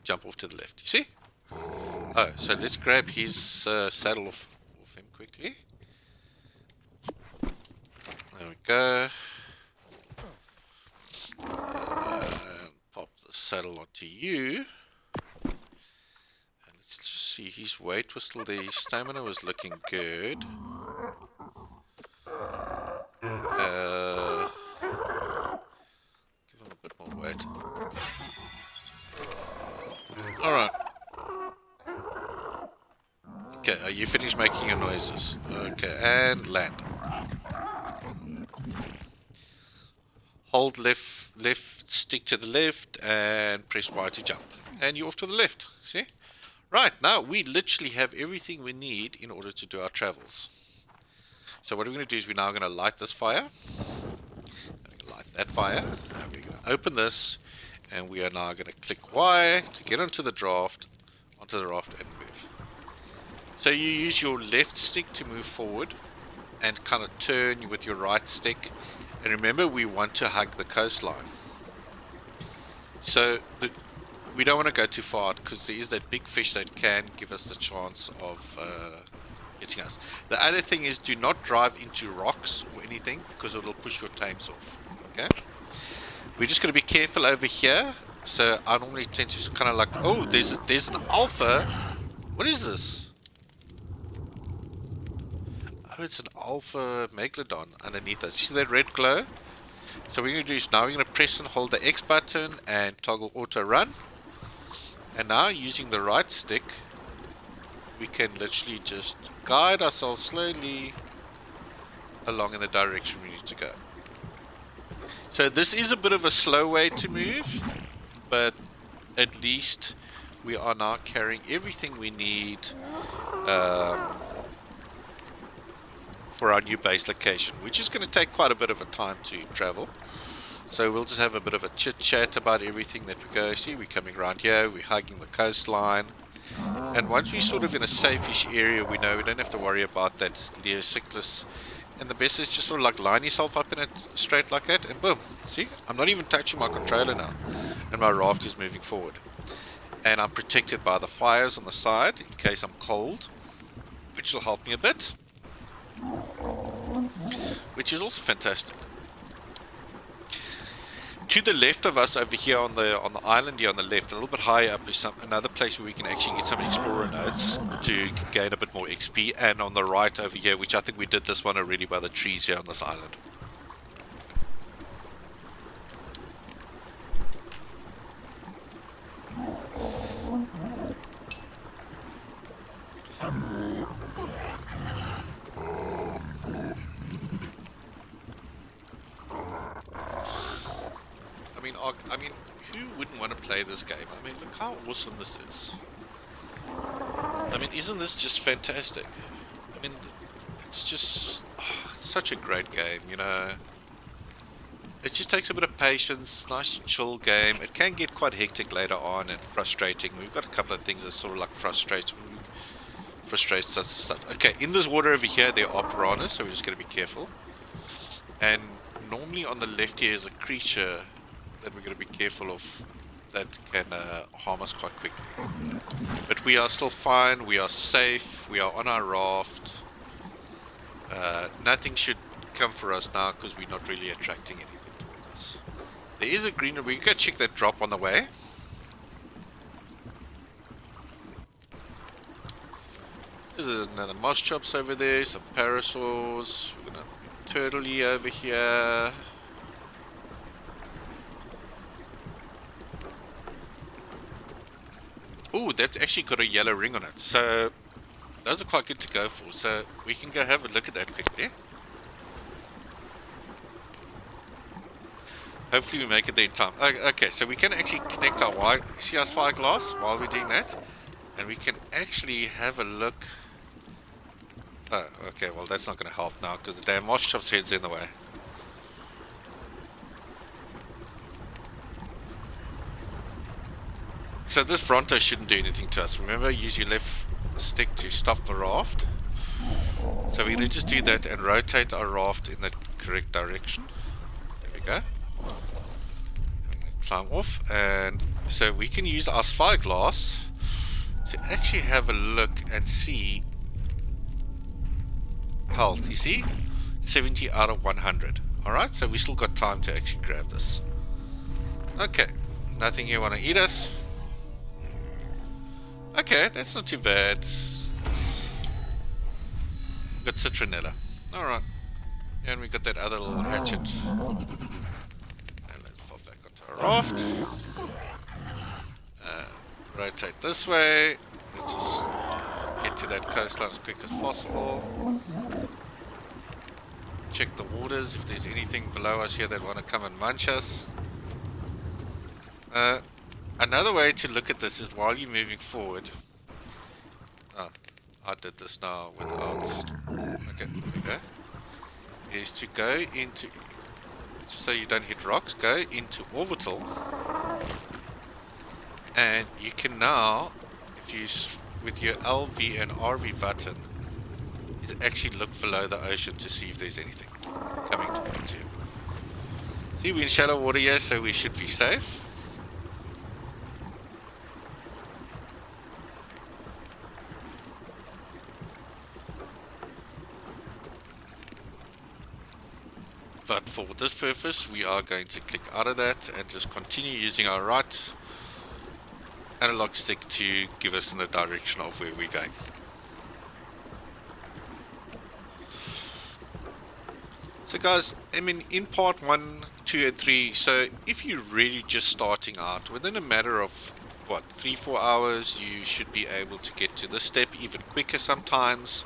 jump off to the left. You see? Oh, so let's grab his saddle off him quickly. There we go. And pop the saddle onto you. And let's just see, his weight was still there. His stamina was looking good. Give him a bit more weight. Alright. Okay, are you finished making your noises? Okay, and land. Hold left stick to the left and press Y to jump. And you're off to the left. See? Right, now we literally have everything we need in order to do our travels. So what we're going to do is we're now going to light this fire. We're going to light that fire. And we're going to open this. And we are now going to click Y to get onto the raft and move. So you use your left stick to move forward and kind of turn with your right stick. And remember, we want to hug the coastline. So we don't want to go too far because there is that big fish that can give us the chance of hitting us. The other thing is, do not drive into rocks or anything because it will push your tames off. Okay? We're just going to be careful over here. So I normally tend to kind of like, oh, there's an alpha. What is this? Oh, it's an alpha megalodon underneath us. See that red glow? So what we're going to do is now we're going to press and hold the X button and toggle auto run. And now using the right stick, we can literally just guide ourselves slowly along in the direction we need to go. So this is a bit of a slow way to move, but at least we are now carrying everything we need for our new base location, which is going to take quite a bit of a time to travel. So we'll just have a bit of a chit chat about everything that we go. See, we're coming around here, we're hugging the coastline, and once we're sort of in a safe-ish area, we know we don't have to worry about that Leo Cyclus. And the best is just sort of like line yourself up in it straight like that, and boom. See, I'm not even touching my controller now, and my raft is moving forward. And I'm protected by the fires on the side in case I'm cold, which will help me a bit, which is also fantastic. To the left of us over here on the island here on the left, a little bit higher up, is another place where we can actually get some explorer notes to gain a bit more XP. And on the right over here, which I think we did this one already by the trees here on this island. I mean, who wouldn't want to play this game? I mean, look how awesome this is. I mean, isn't this just fantastic? I mean, it's just such a great game, you know. It just takes a bit of patience, nice chill game. It can get quite hectic later on and frustrating. We've got a couple of things that sort of like frustrates us and stuff. Okay, in this water over here there are piranhas, so we're just going to be careful. And normally on the left here is a creature that we're going to be careful of that can harm us quite quickly. But we are still fine, we are safe, we are on our raft. Nothing should come for us now because we're not really attracting anything towards us. There is a green, we can go check that drop on the way. There's another moss chops over there, some parasaurs, we're gonna turtley over here. Oh, that's actually got a yellow ring on it, so those are quite good to go for, so we can go have a look at that quickly. Hopefully we make it there in time. Okay, so we can actually connect our see our spyglass while we're doing that, and we can actually have a look. Oh, okay, well that's not going to help now because the damn moss chop's head's in the way. So this Fronto shouldn't do anything to us. Remember, use your left stick to stop the raft. So we're going to just do that and rotate our raft in the correct direction. There we go. And climb off. And so we can use our spyglass to actually have a look and see health. You see? 70 out of 100. Alright, so we still got time to actually grab this. Okay. Nothing here want to eat us. Okay, that's not too bad. We've got citronella. Alright. And we got that other little hatchet. And let's pop back onto our raft. Rotate this way. Let's just get to that coastline as quick as possible. Check the waters if there's anything below us here that want to come and munch us. Another way to look at this is while you're moving forward. Oh, I did this now without. Okay, there we go. Is to go into, just so you don't hit rocks, go into orbital. And you can now, if you, with your LV and RV button, is actually look below the ocean to see if there's anything coming towards you. See, we're in shallow water here, so we should be safe. But for this purpose, we are going to click out of that and just continue using our right analog stick to give us in the direction of where we're going. So guys, I mean, in part 1, 2 and 3, so if you're really just starting out, within a matter of what, 3-4 hours, you should be able to get to this step, even quicker sometimes.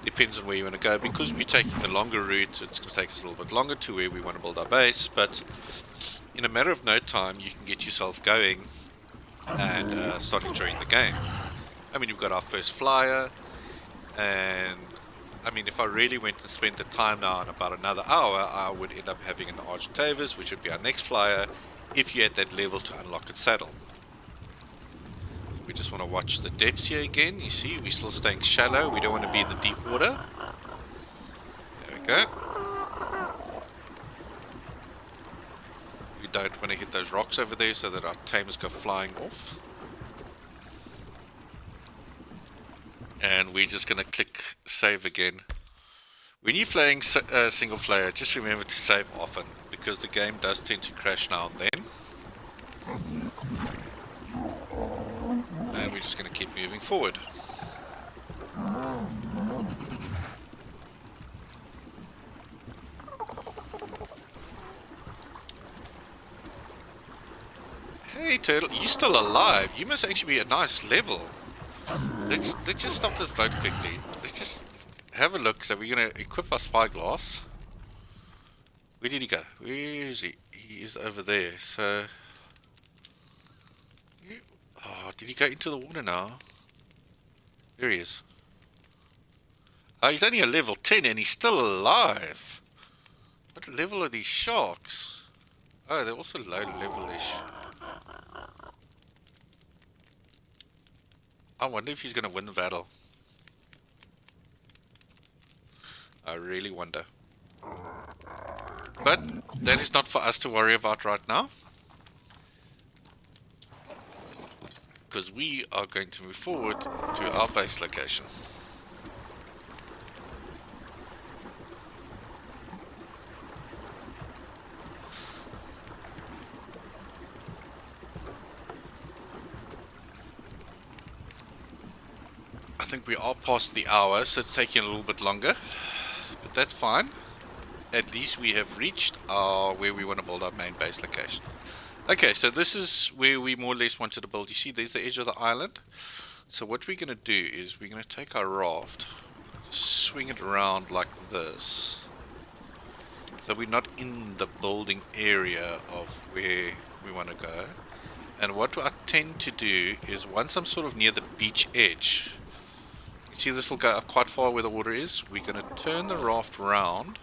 Depends on where you want to go. Because we're taking the longer route, it's going to take us a little bit longer to where we want to build our base, but in a matter of no time you can get yourself going and start enjoying the game. I mean, we've got our first flyer, and I mean, if I really went to spend the time now in about another hour, I would end up having an Argentavis, which would be our next flyer, if you had that level to unlock its saddle. We just want to watch the depths here again. You see, we're still staying shallow. We don't want to be in the deep water. There we go. We don't want to hit those rocks over there so that our tamers go flying off. And we're just going to click save again. When you're playing single player, just remember to save often, because the game does tend to crash now and then. And we're just going to keep moving forward. Hey Turtle, you're still alive. You must actually be a nice level. Let's just stop this boat quickly. Let's just have a look. So we're going to equip our spyglass. Where did he go? Where is he? He is over there. So... Oh, did he go into the water now? There he is. Oh, he's only a level 10 and he's still alive. What level are these sharks? Oh, they're also low level-ish. I wonder if he's going to win the battle. I really wonder. But that is not for us to worry about right now. Because we are going to move forward to our base location. I think we are past the hour, so it's taking a little bit longer. But that's fine. At least we have reached our where we want to build our main base location. Okay, so this is where we more or less wanted to build. You see, there's the edge of the island. So what we're going to do is we're going to take our raft, swing it around like this. So we're not in the building area of where we want to go. And what I tend to do is once I'm sort of near the beach edge, you see this will go up quite far where the water is. We're going to turn the raft around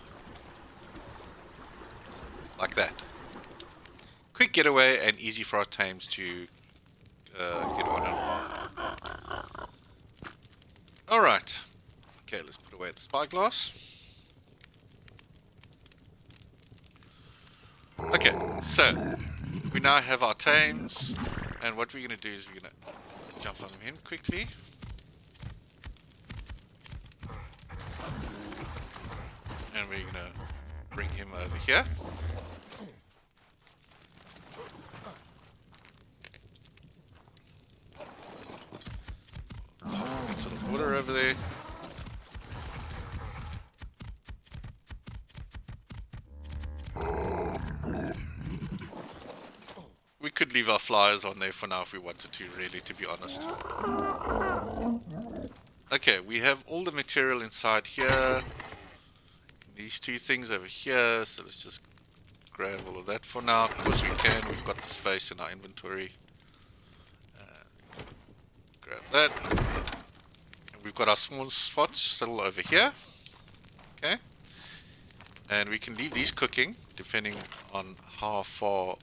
like that. Quick getaway and easy for our tames to get on and alright. Okay, let's put away the spyglass. Okay, so we now have our tames, and what we're going to do is we're going to jump on him quickly. And we're going to bring him over here. Water over there. We could leave our flyers on there for now if we wanted to, really, to be honest. Okay, we have all the material inside here. These two things over here, so let's just grab all of that for now. Of course we can, we've got the space in our inventory. Grab that. We've got our small spots still over here. Okay. And we can leave these cooking depending on how far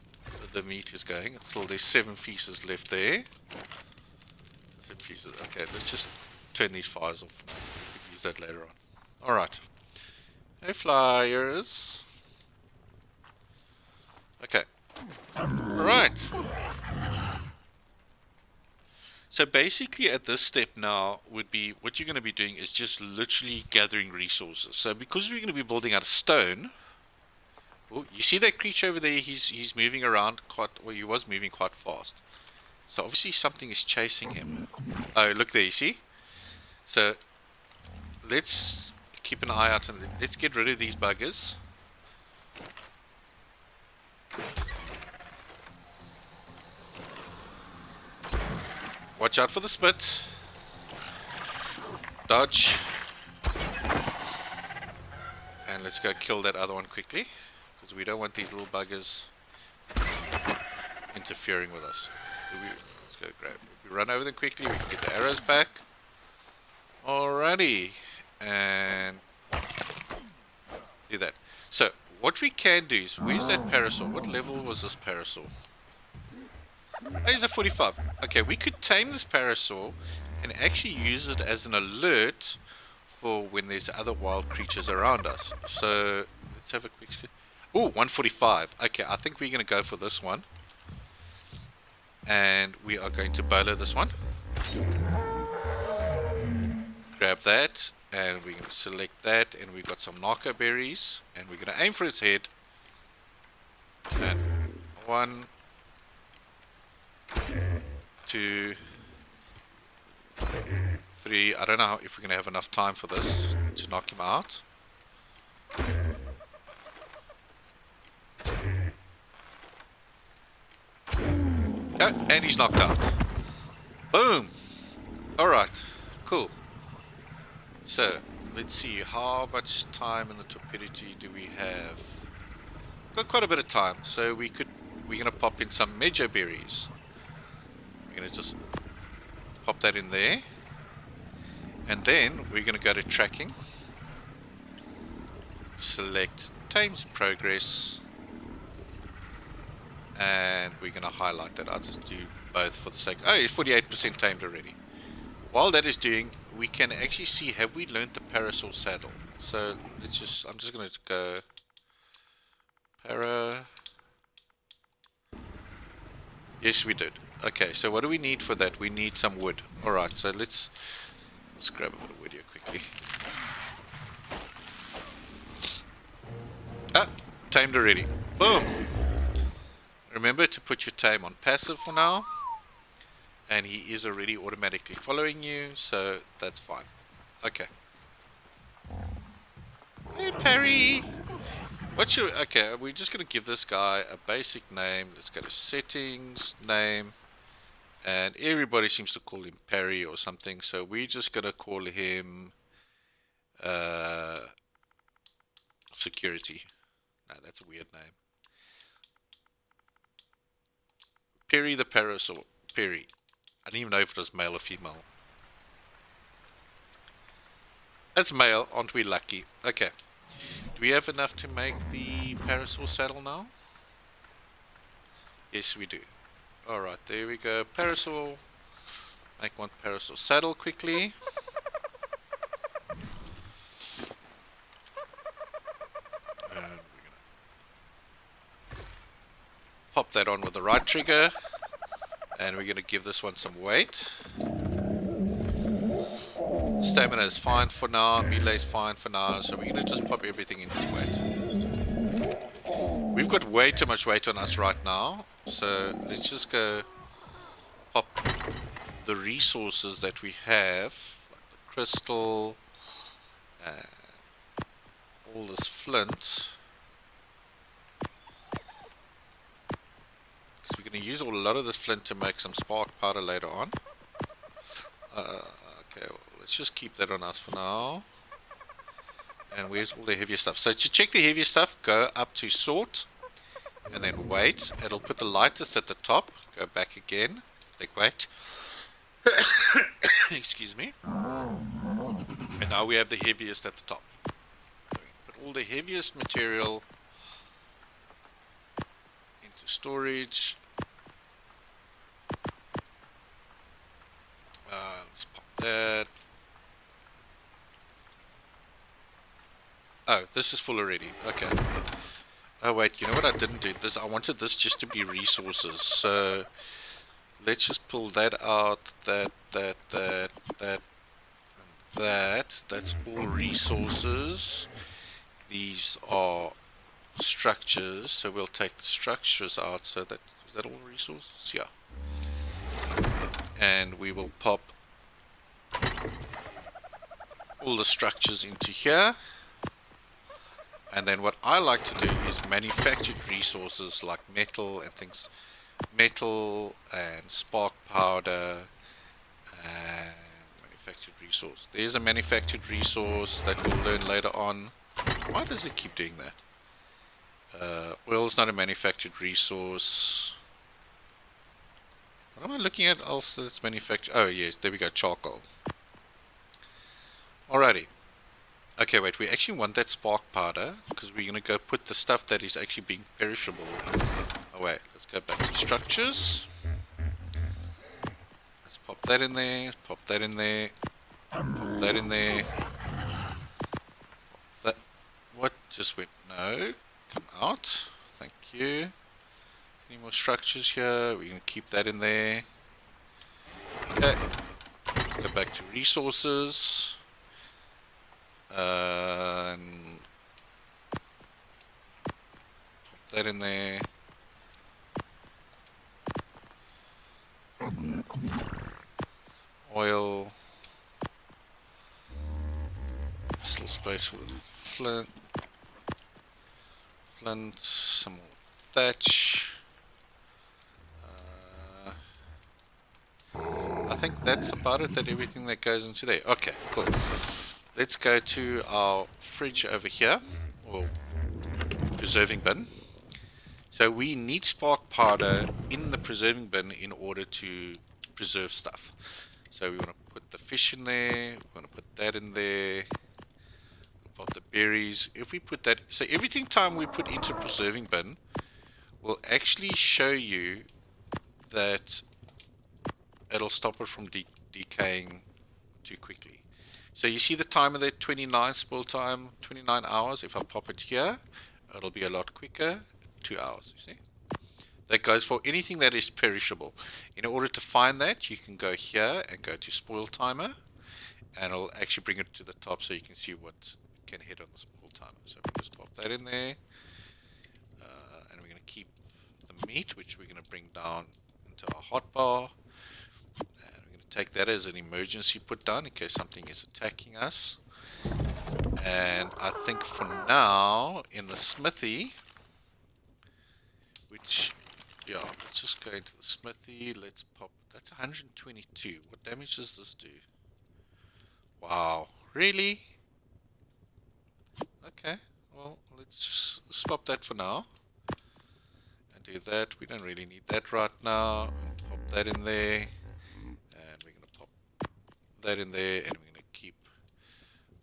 the meat is going. It's still there's 7 pieces left there. 7 pieces. Okay, let's just turn these fires off now. We can use that later on. Alright. Hey flyers. Okay. Alright. So basically at this step now would be what you're going to be doing is just literally gathering resources. So because we're going to be building out of stone, oh, you see that creature over there, he's moving around quite, well, he was moving quite fast. So obviously something is chasing him. Oh, look there, you see? So let's keep an eye out and let's get rid of these buggers. Watch out for the spit. Dodge. And let's go kill that other one quickly, because we don't want these little buggers interfering with us. Let's go grab. If we run over them quickly, we can get the arrows back. Alrighty. And do that. So, what we can do is, where's that parasol? What level was this parasol? There's a 45. Okay, we could tame this parasol and actually use it as an alert for when there's other wild creatures around us. So let's have a quick. Oh, 145. Okay, I think we're going to go for this one. And we are going to bowler this one. Grab that, and we're going to select that, and we've got some narco berries, and we're going to aim for its head. And 1, 2, 3. I don't know if we're going to have enough time for this to knock him out. Oh, and he's knocked out. Boom! Alright, cool. So, let's see, how much time in the torpidity do we have? Got quite a bit of time, so we're gonna pop in some mejo berries. We're gonna just pop that in there. And then we're gonna go to tracking. Select Tames Progress. And we're gonna highlight that. I'll just do both for the sake. Oh, it's 48% tamed already. While that is doing, we can actually see, have we learned the parasol saddle? So let's just, I'm just going to go para. Yes, we did. Okay, so what do we need for that? We need some wood. Alright, so let's grab a bit of wood here quickly. Ah, tamed already. Boom! Remember to put your tame on passive for now. And he is already automatically following you, so that's fine. Okay. Hey, Perry! What's your... Okay, we're just going to give this guy a basic name. Let's go to settings, name. And everybody seems to call him Perry or something, so we're just going to call him... security. No, that's a weird name. Perry the Parasol. Perry. I didn't even know if it was male or female. That's male, aren't we lucky? Okay. Do we have enough to make the parasol saddle now? Yes, we do. Alright, there we go. Parasol. Make one parasol saddle quickly. And we're gonna pop that on with the right trigger. And we're going to give this one some weight. Stamina is fine for now. Melee is fine for now. So we're going to just pop everything into weight. We've got way too much weight on us right now. So let's just go pop the resources that we have. Like the crystal. And all this flint. We're going to use a lot of this flint to make some spark powder later on. Okay, well, let's just keep that on us for now. And where's all the heavier stuff? So to check the heavier stuff, go up to sort. And then wait. It'll put the lightest at the top. Go back again. Click wait. Excuse me. And now we have the heaviest at the top. So put all the heaviest material into storage. Let's pop that. Oh, this is full already. Okay. Oh wait, you know what I didn't do? This, I wanted this just to be resources. So let's just pull that out. That, and that. That's all resources. These are structures. So we'll take the structures out. So that, is that all resources? Yeah. And we will pop all the structures into here. And then what I like to do is manufactured resources like metal and things. Metal and spark powder and manufactured resource. There's a manufactured resource that we'll learn later on. Why does it keep doing that? Oil is not a manufactured resource. What am I looking at else that's manufactured? Oh yes, there we go, charcoal. Alrighty. Okay, wait, we actually want that spark powder, because we're going to go put the stuff that is actually being perishable away. Let's go back to structures. Let's pop that in there, pop that in there, pop that in there. Pop that. What just went? No. Come out. Thank you. Any more structures here? We're going to keep that in there. Okay. Let's go back to resources. And pop that in there. flint, some more thatch. I think that's about it, that everything that goes into there. Okay, cool. Let's go to our fridge over here, or preserving bin. So we need spark powder in the preserving bin in order to preserve stuff. So we want to put the fish in there, we want to put that in there, pop the berries. If we put that, so everything time we put into preserving bin will actually show you that it'll stop it from decaying too quickly. So you see the timer there, 29 spoil time, 29 hours. If I pop it here, it'll be a lot quicker, 2 hours, you see. That goes for anything that is perishable. In order to find that, you can go here and go to spoil timer, and it'll actually bring it to the top so you can see what can hit on the spoil timer. So we just pop that in there, and we're going to keep the meat, which we're going to bring down into our hot bar. Take that as an emergency put down in case something is attacking us. And I think for now in the smithy, which, yeah, let's just go into the smithy. Let's pop, that's 122. What damage does this do? Wow, really? Okay, well, let's just stop that for now and do that. We don't really need that right now. Pop that in there. That in there, and we're going to keep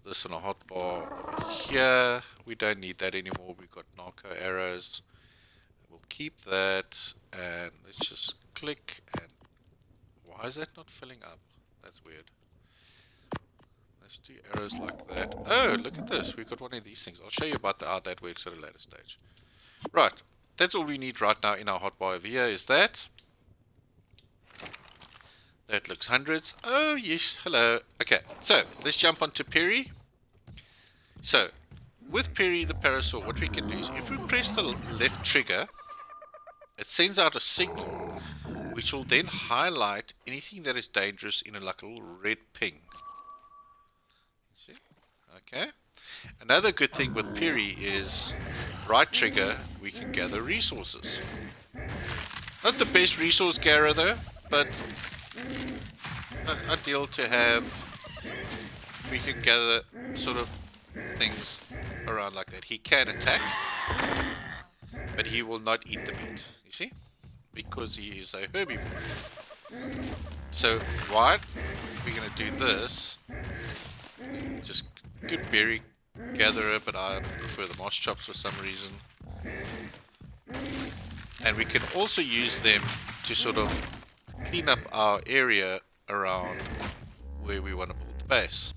this in a hot bar over here. We don't need that anymore. We've got narco arrows. We'll keep that, and let's just click. And why is that not filling up? That's weird. Let's do arrows like that. Oh, look at this. We've got one of these things. I'll show you about how that works at a later stage. Right, that's all we need right now in our hot bar over here is that. That looks hundreds. Oh, yes. Hello. Okay, so let's jump onto Perry. So, with Perry the Parasaur, what we can do is if we press the left trigger, it sends out a signal which will then highlight anything that is dangerous in like a little red ping. See? Okay. Another good thing with Perry is right trigger, we can gather resources. Not the best resource gatherer though, but ideal to have. We can gather sort of things around like that. He can attack, but he will not eat the meat, you see, because he is a herbivore. So what we're going to do this, just good berry gatherer, but I prefer the moss chops for some reason. And we can also use them to sort of clean up our area around where we want to build the base.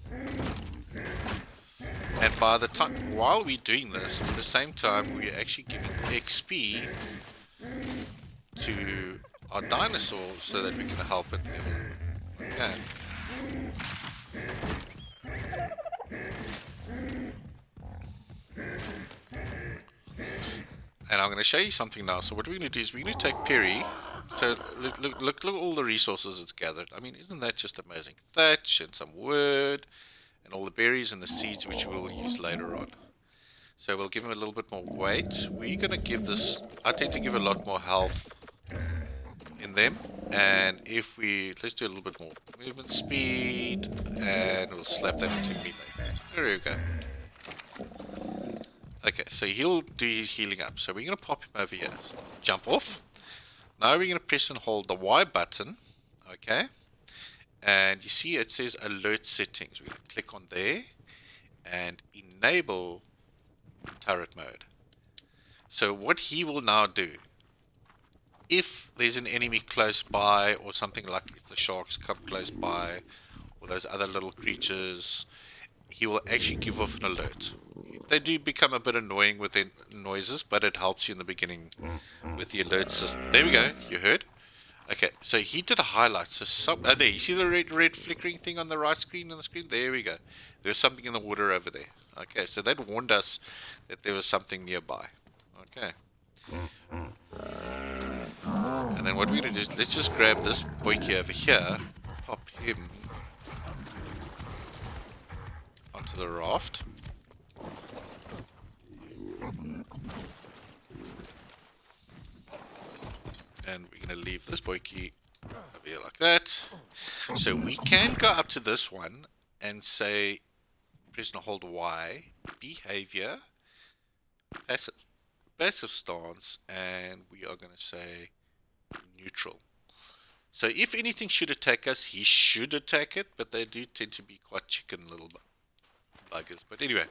And by the time, while we're doing this, at the same time, we're actually giving XP to our dinosaurs so that we can help it level up. Okay. And I'm going to show you something now. So what we're going to do is we're going to take Perry. So look at all the resources it's gathered. I mean, isn't that just amazing? Thatch and some wood and all the berries and the seeds which we will use later on. So we'll give him a little bit more weight. We're going to give this, I tend to give a lot more health in them. And if we, let's do a little bit more movement speed, and we'll slap that into melee. There we go. Okay, so he'll do his healing up. So we're going to pop him over here. So jump off. Now we're going to press and hold the Y button. Okay. And you see it says alert settings. We're going to click on there and enable turret mode. So what he will now do, if there's an enemy close by, or something like if the sharks come close by, or those other little creatures, he will actually give off an alert. They do become a bit annoying with their noises, but it helps you in the beginning with the alert system. There we go, you heard? Okay, so he did a highlight. So there, you see the red flickering thing on the right screen on the screen? There we go. There's something in the water over there. Okay, so that warned us that there was something nearby. Okay. And then what we're going to do is, let's just grab this boyki over here, pop him onto the raft. And we're going to leave this boy key over here like that. So we can go up to this one and say, press and hold Y, behavior, passive stance, and we are going to say neutral. So if anything should attack us, he should attack it, but they do tend to be quite chicken little buggers. But anyway,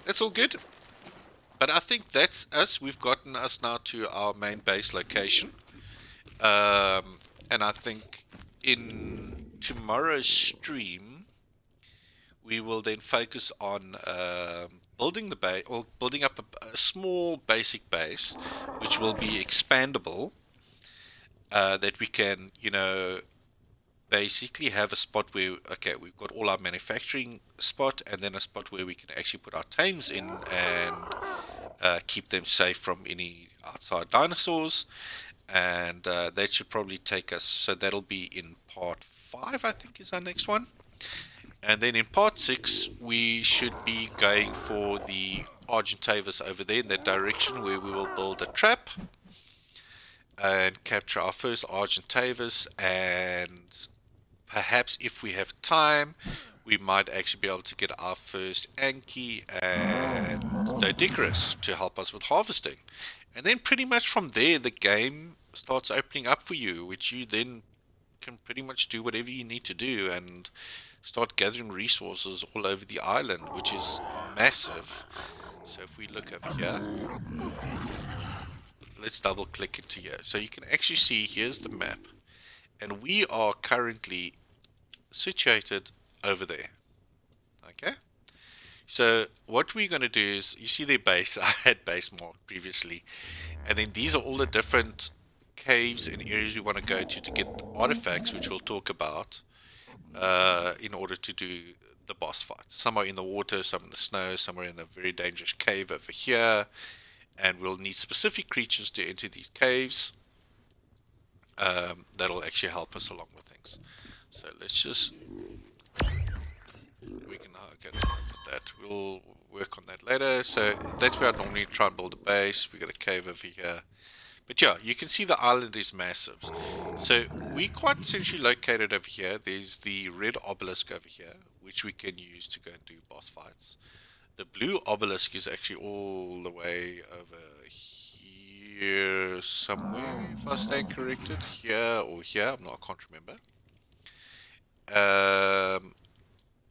that's all good. But I think that's us. We've gotten us now to our main base location. And I think in tomorrow's stream, we will then focus on building the base, or building up a small basic base, which will be expandable. That we can, you know, basically have a spot where, okay, we've got all our manufacturing spot, and then a spot where we can actually put our tames in and keep them safe from any outside dinosaurs. And that should probably take us, so that'll be in part 5, I think, is our next one. And then in part 6, we should be going for the Argentavis over there in that direction, where we will build a trap and capture our first Argentavis, and perhaps if we have time, we might actually be able to get our first Anki and Doedicurus to help us with harvesting. And then pretty much from there, the game starts opening up for you, which you then can pretty much do whatever you need to do and start gathering resources all over the island, which is massive. So if we look over here, let's double click into here. So you can actually see, here's the map, and we are currently situated over there. Okay, so what we're going to do is, you see their base, I had base marked previously, and then these are all the different caves and areas we want to go to get artifacts, which we'll talk about in order to do the boss fights. Some are in the water, some in the snow, some are in a very dangerous cave over here, and we'll need specific creatures to enter these caves. That'll actually help us along with things. So let's just, we can get that. We'll work on that later. So that's where I normally try and build a base. We got a cave over here. But yeah, you can see the island is massive. So we're quite essentially located over here. There's the red obelisk over here, which we can use to go and do boss fights. The blue obelisk is actually all the way over here somewhere, if I stand corrected. Here or here, I can't remember.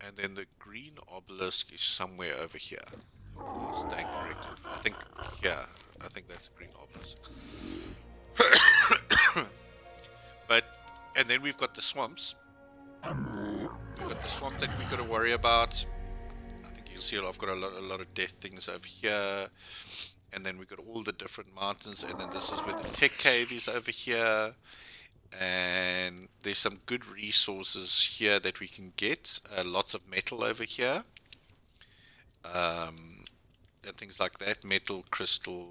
And then the green obelisk is somewhere over here. I'll stand corrected. I think here. I think that's green obelisk. But, and then we've got the swamps. We've got the swamp that we've got to worry about. I think you'll see I've got a lot of death things over here. And then we've got all the different mountains. And then this is where the tech cave is over here. And there's some good resources here that we can get. Lots of metal over here. And things like that. Metal, crystal,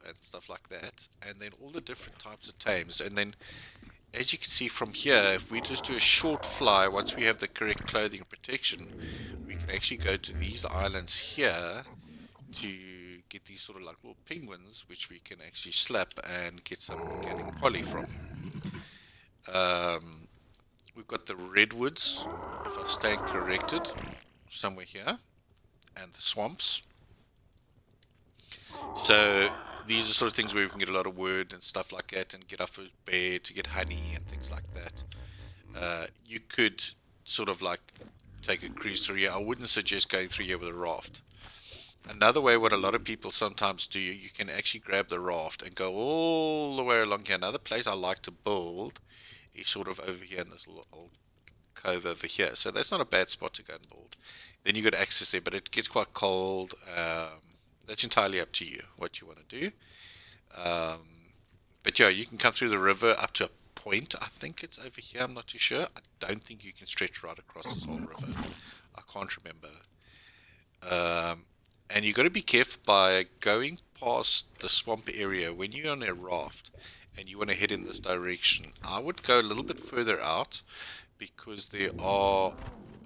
and stuff like that. And then all the different types of tames. And then, as you can see from here, if we just do a short fly, once we have the correct clothing and protection, we can actually go to these islands here to get these sort of like little penguins, which we can actually slap and get some organic poly from. We've got the redwoods, if I stand corrected, somewhere here, and the swamps. So these are sort of things where we can get a lot of wood and stuff like that, and get our first bear to get honey and things like that. You could sort of like take a cruise through here. I wouldn't suggest going through here with a raft. Another way, what a lot of people sometimes do, you can actually grab the raft and go all the way along here. Another place I like to build is sort of over here in this little old cove over here. So that's not a bad spot to go and build. Then you got access there, but it gets quite cold. That's entirely up to you what you want to do. But yeah, you can come through the river up to a point. I think it's over here. I'm not too sure. I don't think you can stretch right across this whole river. I can't remember. And you got to be careful by going past the swamp area. When you're on a raft and you want to head in this direction, I would go a little bit further out, because there are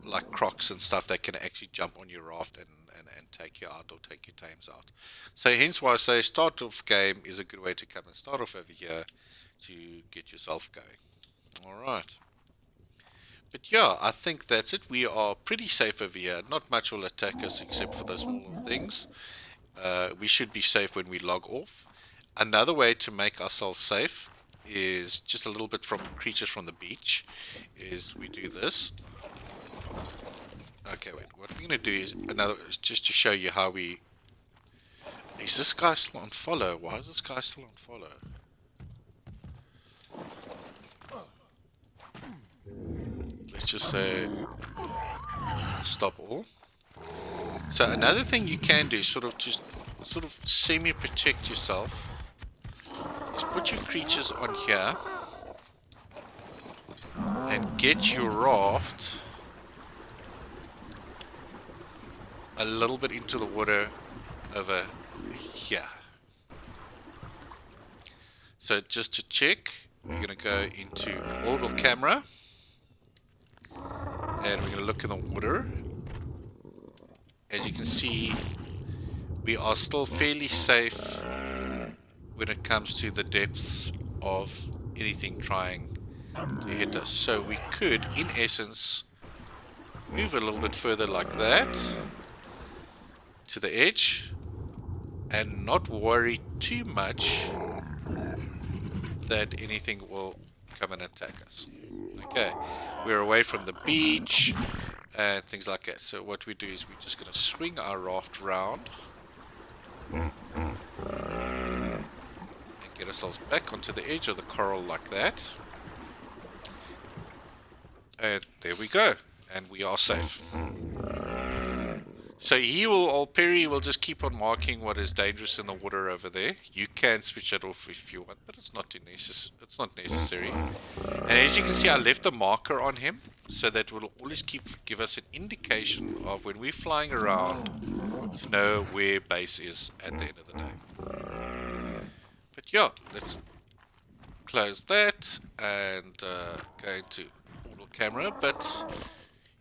like crocs and stuff that can actually jump on your raft and and take you out or take your tames out. So hence why I say start off game is a good way to come and start off over here to get yourself going. Alright. But yeah, I think that's it. We are pretty safe over here. Not much will attack us except for those smaller things. We should be safe when we log off. Another way to make ourselves safe is just a little bit from creatures from the beach. Is we do this. Okay, wait. What we're gonna do is just to show you how we. Is this guy still on follow? Why is this guy still on follow? Let's just say stop all. So another thing you can do, sort of semi-protect yourself, is put your creatures on here and get your raft a little bit into the water over here. So just to check, we're going to go into orbital camera and we're going to look in the water. As you can see, we are still fairly safe when it comes to the depths of anything trying to hit us. So we could, in essence, move a little bit further like that to the edge and not worry too much that anything will come and attack us. Okay, we're away from the beach and things like that. So what we do is we're just going to swing our raft round and get ourselves back onto the edge of the coral like that. And there we go. And we are safe. So old Perry will just keep on marking what is dangerous in the water over there. You can switch that off if you want, but it's not necessary. And as you can see, I left the marker on him, so that will always give us an indication of when we're flying around to know where base is at the end of the day. But yeah, let's close that and go into auto camera. But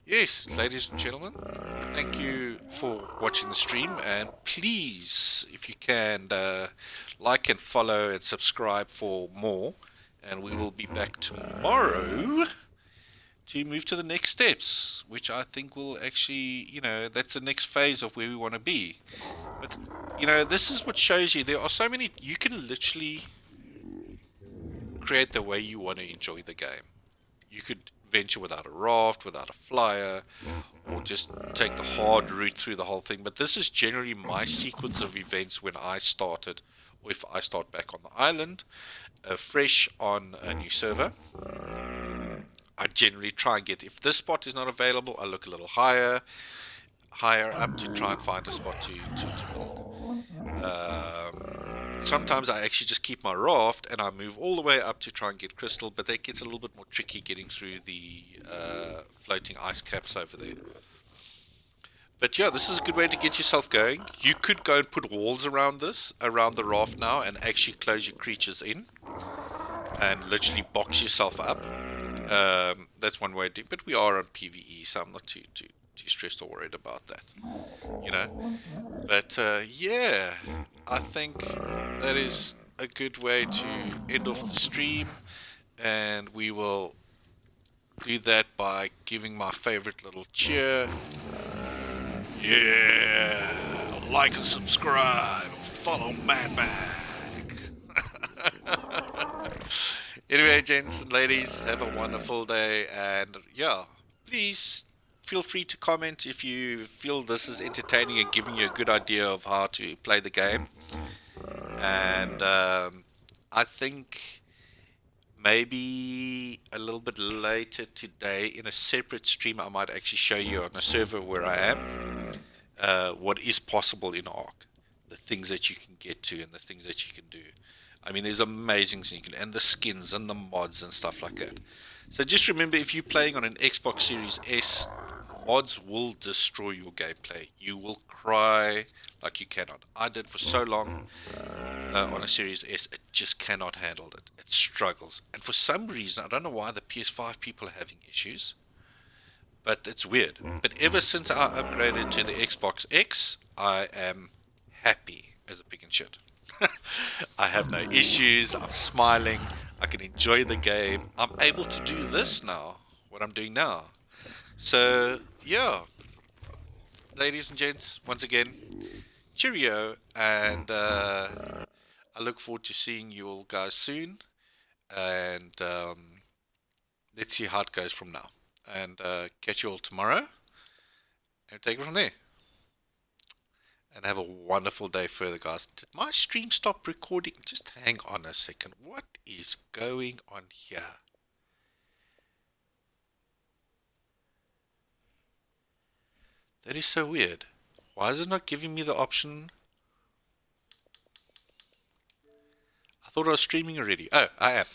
yes, ladies and gentlemen, thank you for watching the stream, and please, if you can, like and follow and subscribe for more, and we will be back tomorrow to move to the next steps, which I think will actually, that's the next phase of where we want to be. But, this is what shows you there are so many, you can literally create the way you want to enjoy the game. You could venture without a raft, without a flyer, or just take the hard route through the whole thing. But this is generally my sequence of events when I started, or if I start back on the island, fresh on a new server. I generally try and get, if this spot is not available, I look a little higher up to try and find a spot to build. Sometimes I actually just keep my raft and I move all the way up to try and get crystal, but that gets a little bit more tricky getting through the floating ice caps over there. But yeah, this is a good way to get yourself going. You could go and put walls around the raft now, and actually close your creatures in and literally box yourself up. That's one way to do it, but we are on PvE, so I'm not too stressed or worried about that, But yeah, I think that is a good way to end off the stream, and we will do that by giving my favorite little cheer. Yeah, like and subscribe, follow Mad Mag. Anyway, gents and ladies, have a wonderful day, and yeah, please feel free to comment if you feel this is entertaining and giving you a good idea of how to play the game. And I think maybe a little bit later today in a separate stream I might actually show you on a server where I am what is possible in Ark, the things that you can get to and the things that you can do. I mean, there's amazing things you can do, and the skins and the mods and stuff like that. So just remember, if you're playing on an Xbox Series S, mods will destroy your gameplay. You will cry like you cannot. I did for so long on a Series S. It just cannot handle it. It struggles. And for some reason, I don't know why the PS5 people are having issues, but it's weird. But ever since I upgraded to the Xbox X, I am happy as a pig in shit. I have no issues. I'm smiling. I can enjoy the game. I'm able to do this now, what I'm doing now. So, yeah, ladies and gents, once again, cheerio, and I look forward to seeing you all guys soon, and let's see how it goes from now. And catch you all tomorrow, and take it from there. And have a wonderful day further, guys. Did my stream stop recording? Just hang on a second. What is going on here? That is so weird. Why is it not giving me the option? I thought I was streaming already. Oh, I am.